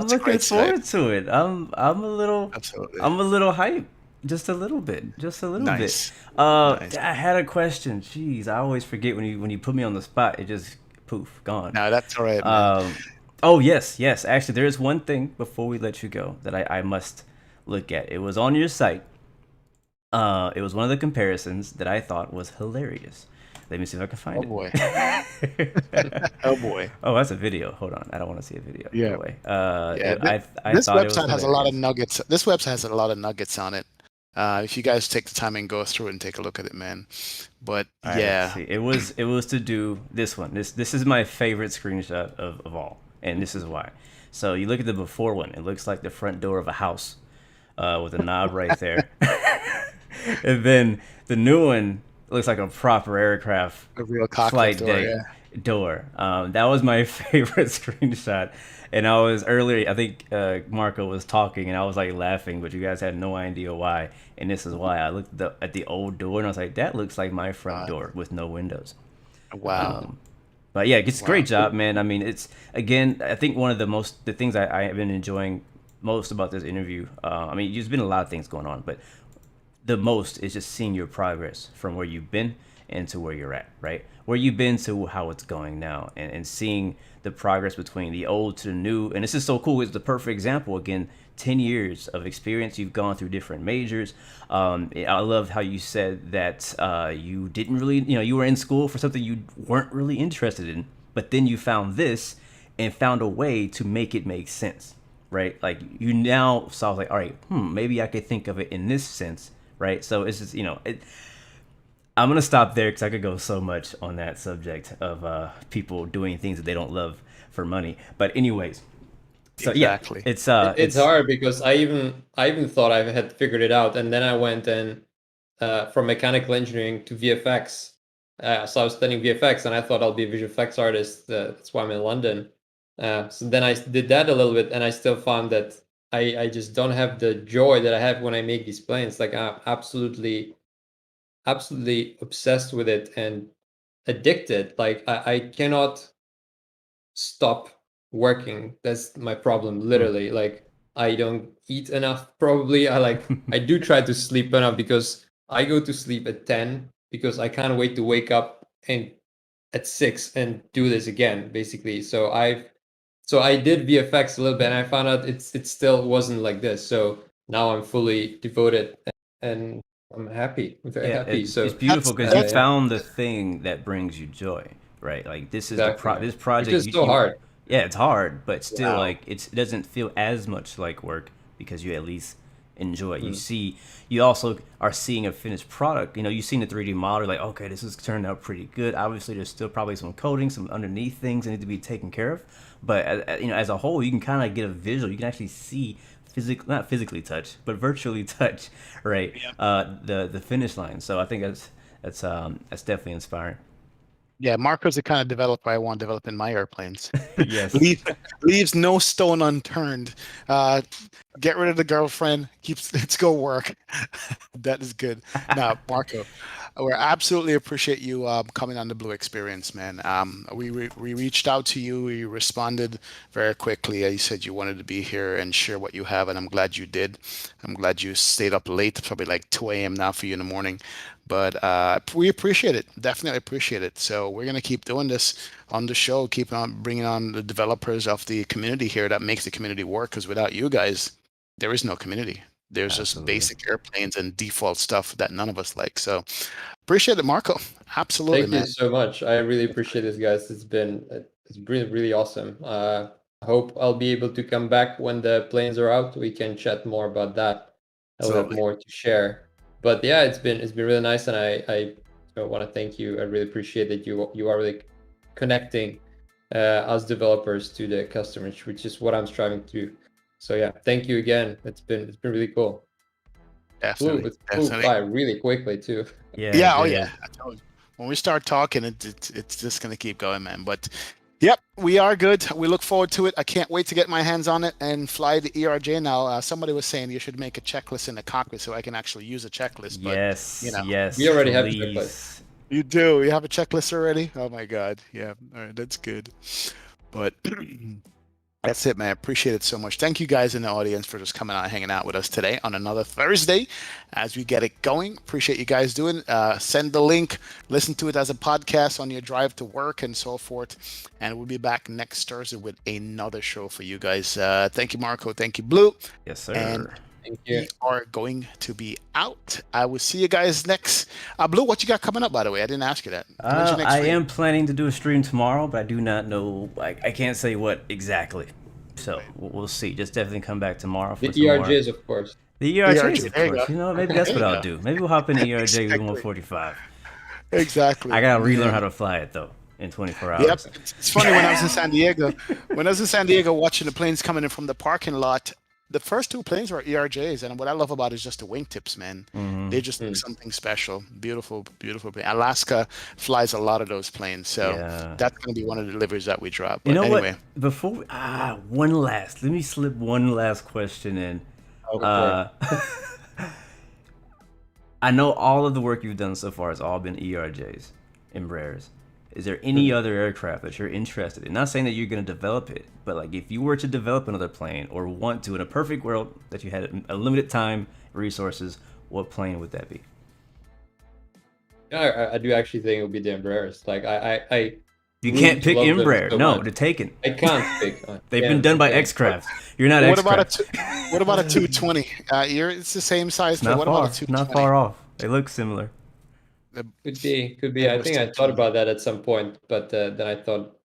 S1: looking forward to it. I'm a little hyped. Just a little bit.
S3: Nice.
S1: I had a question. Jeez, I always forget when you put me on the spot. It just poof, gone.
S3: No, that's all right, man.
S1: Oh, yes. Actually, there is one thing before we let you go that I must look at. It was on your site. It was one of the comparisons that I thought was hilarious. Let me see if I can find it.
S3: Oh, boy. Oh, boy.
S1: Oh, that's a video. Hold on. I don't want to see a video.
S3: Yeah.
S1: No way.
S3: This website has a lot of nuggets. This website has a lot of nuggets on it. If you guys take the time and go through it and take a look at it, man. But yeah,
S1: it was to do this one. This is my favorite screenshot of all, and this is why. So you look at the before one. It looks like the front door of a house with a knob right there. And then the new one looks like a proper aircraft,
S3: a real cockpit
S1: flight
S3: door,
S1: deck.
S3: yeah.
S1: door. That was my favorite screenshot. And I was earlier, I think Marco was talking, and I was like laughing, but you guys had no idea why. And this is why I looked at the old door, and I was like, that looks like my front door with no windows.
S3: Wow.
S1: But yeah, it's a great job, man. I mean, it's again, I think one of the things I have been enjoying most about this interview. I mean, there's been a lot of things going on, but the most is just seeing your progress from where you've been and to where you're at, right? Where you've been to how it's going now, and seeing the progress between the old to the new. And this is so cool. It's the perfect example. Again, 10 years of experience. You've gone through different majors. I love how you said that you didn't really, you were in school for something you weren't really interested in, but then you found this and found a way to make it make sense, right? Like you now saw like, all right, maybe I could think of it in this sense, right? So it's just, I'm gonna stop there because I could go so much on that subject of people doing things that they don't love for money. But anyways, so
S3: Exactly.
S1: yeah,
S2: It's hard because I even thought I had figured it out, and then I went and from mechanical engineering to VFX. So I was studying VFX, and I thought I'll be a visual effects artist. That's why I'm in London. So then I did that a little bit, and I still found that I just don't have the joy that I have when I make these planes. Like I'm absolutely obsessed with it and addicted. Like I cannot stop working. That's my problem, literally. Like I don't eat enough, probably. I do try to sleep enough because I go to sleep at 10 because I can't wait to wake up and at 6 and do this again, basically. So I did VFX a little bit, and I found out it still wasn't like this. So now I'm fully devoted, and I'm happy. I'm very happy.
S1: it's,
S2: So
S1: it's beautiful because you found the thing that brings you joy, right? Like this is
S2: exactly,
S1: this project.
S2: which is so hard.
S1: Yeah, it's hard, but still,
S3: Wow.
S1: like it doesn't feel as much like work because you at least enjoy it. You also are seeing a finished product. You've seen the 3D model, like, okay, this has turned out pretty good. Obviously, there's still probably some coding, some underneath things that need to be taken care of. But as a whole, you can kind of get a visual. You can actually see not physically touch, but virtually touch, right? The finish line. So I think that's definitely inspiring.
S3: Yeah, Marco's the kind of developer I want developing my airplanes.
S1: Yes.
S3: Leaves no stone unturned. Get rid of the girlfriend. Let's go work. That is good. Now, Marco, we absolutely appreciate you coming on the Blu-XPerience, man. We reached out to you. You responded very quickly. You said you wanted to be here and share what you have, and I'm glad you did. I'm glad you stayed up late, probably like 2 a.m. now for you in the morning. But we appreciate it. Definitely appreciate it. So we're going to keep doing this on the show, keep on bringing on the developers of the community here that makes the community work, because without you guys, there is no community. There's just basic airplanes and default stuff that none of us like. So appreciate it, Marco. Absolutely,
S2: Thank
S3: man.
S2: you so much. I really appreciate this, guys. It's really, really awesome. I hope I'll be able to come back when the planes are out. We can chat more about that. I'll have more to share. But yeah, it's been really nice, and I want to thank you. I really appreciate that you are really connecting us developers to the customers, which is what I'm striving to do. So yeah, thank you again. It's been really cool.
S3: Definitely.
S2: It flew by really quickly too.
S3: Yeah. Oh yeah. I told you. When we start talking, it's just gonna keep going, man. But yep, we are good. We look forward to it. I can't wait to get my hands on it and fly the ERJ now. Somebody was saying you should make a checklist in the cockpit so I can actually use a checklist. But,
S1: Yes.
S2: We already have a checklist.
S3: You do? You have a checklist already? Oh my God. Yeah. All right. That's good. But that's it, man. Appreciate it so much. Thank you guys in the audience for just coming out and hanging out with us today on another Thursday as we get it going. Appreciate you guys doing. Send the link, listen to it as a podcast on your drive to work and so forth. And we'll be back next Thursday with another show for you guys. Thank you, Marco. Thank you, Blue.
S1: Yes, sir.
S3: And
S2: thank you.
S3: we are going to be out. I will see you guys next. Blue, what you got coming up, by the way? I didn't ask you that.
S1: I am planning to do a stream tomorrow, but I do not know. I can't say what exactly. So we'll see. Just definitely come back tomorrow for
S2: the
S1: tomorrow.
S2: ERJs, of course.
S1: The ERJs, of
S3: There you
S1: course.
S3: go.
S1: Maybe that's what I'll do. Maybe we'll hop in the ERJ with 145.
S3: Exactly.
S1: I gotta relearn how to fly it though in 24 hours.
S3: Yep. It's funny when I was in San Diego. When I was in San Diego watching the planes coming in from the parking lot, the first two planes were ERJs, and what I love about it is just the wingtips, man.
S1: Mhm.
S3: They just look something special. Beautiful, beautiful plane. Alaska flies a lot of those planes, so
S1: Yeah.
S3: that's going to be one of the deliveries that we drop.
S1: You
S3: But
S1: know
S3: anyway,
S1: what? Before let me slip one last question in.
S2: Go for
S1: Uh, I know all of the work you've done so far has all been ERJs, Embraers. Is there any other aircraft that you're interested in? Not saying that you're going to develop it, but like if you were to develop another plane or want to in a perfect world that you had a limited time, resources, what plane would that be?
S2: Yeah, I do actually think it would be the Embraers. Like I
S1: You
S2: grew
S1: can't
S2: to
S1: pick
S2: love them
S1: Embraer.
S2: so
S1: No,
S2: much.
S1: they're taken.
S2: I can't pick.
S1: They've
S2: yeah,
S1: been done by
S2: okay.
S1: X-Crafts. You're not
S3: what about
S1: X-Craft.
S3: what about a 220? It's the same size. But
S1: Not
S3: what
S1: far.
S3: about a 220?
S1: Not far off. They look similar.
S2: Could be.
S3: Yeah,
S2: I
S3: we're
S2: think I
S3: still
S2: thought
S3: too-
S2: about that at some point, but then I thought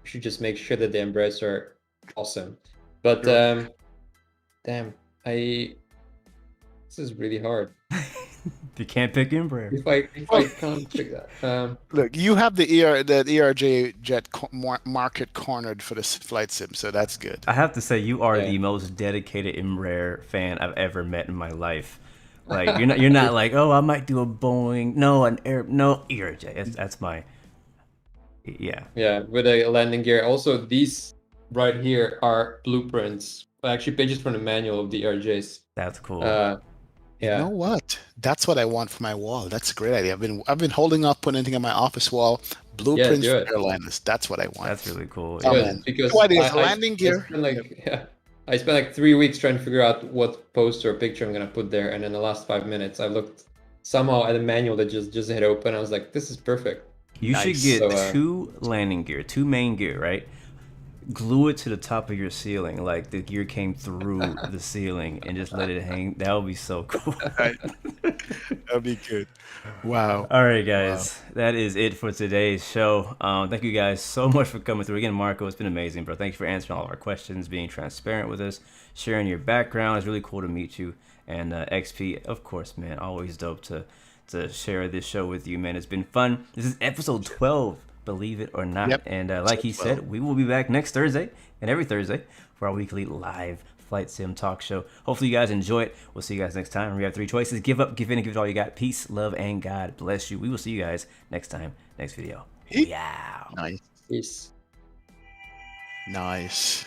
S2: we should just make sure that the Embraers are awesome. But
S3: Sure.
S2: damn, this is really hard.
S1: You can't pick Embraer.
S2: If I can't pick that.
S3: Look, you have the ERJ jet market cornered for this flight sim, so that's good.
S1: I have to say, you are
S2: Yeah.
S1: the most dedicated Embraer fan I've ever met in my life. Like you're not like, oh, I might do a Boeing, no, ERJ. That's my, yeah.
S2: Yeah, with a landing gear. Also, these right here are blueprints. Well, actually, pages from the manual of the RJs.
S1: That's cool.
S2: Yeah.
S3: You know what? That's what I want for my wall. That's a great idea. I've been holding up putting anything on my office wall. Blueprints
S2: do
S3: for
S2: it.
S3: airliners. That's what I want.
S1: That's really cool.
S3: Oh,
S1: Yeah.
S3: man.
S2: Because
S3: Two ideas, landing gear.
S2: I spent like 3 weeks trying to figure out what poster or picture I'm gonna put there, and in the last 5 minutes, I looked somehow at a manual that just hit open. I was like, "This is perfect."
S1: You should
S3: Nice.
S1: get
S2: So,
S1: two landing gear, two main gear, right? Glue it to the top of your ceiling, like the gear came through the ceiling, and just let it hang. That would be so cool.
S3: Right. That'd be good. Wow.
S1: All right, guys, that is it for today's show. Thank you guys so much for coming through. Again, Marko, it's been amazing, bro. Thank you for answering all of our questions, being transparent with us, sharing your background. It's really cool to meet you. And XP, of course, man, always dope to share this show with you, man. It's been fun. This is episode 12, believe it or not.
S3: Yep.
S1: And like he said, we will be back next Thursday and every Thursday for our weekly live flight sim talk show. Hopefully you guys enjoy it. We'll see you guys next time. We have 3 choices: give up, give in, and give it all you got. Peace, love, and God bless you. We will see you guys next time, next video. Yeah.
S3: Nice.
S2: Peace.
S3: Nice.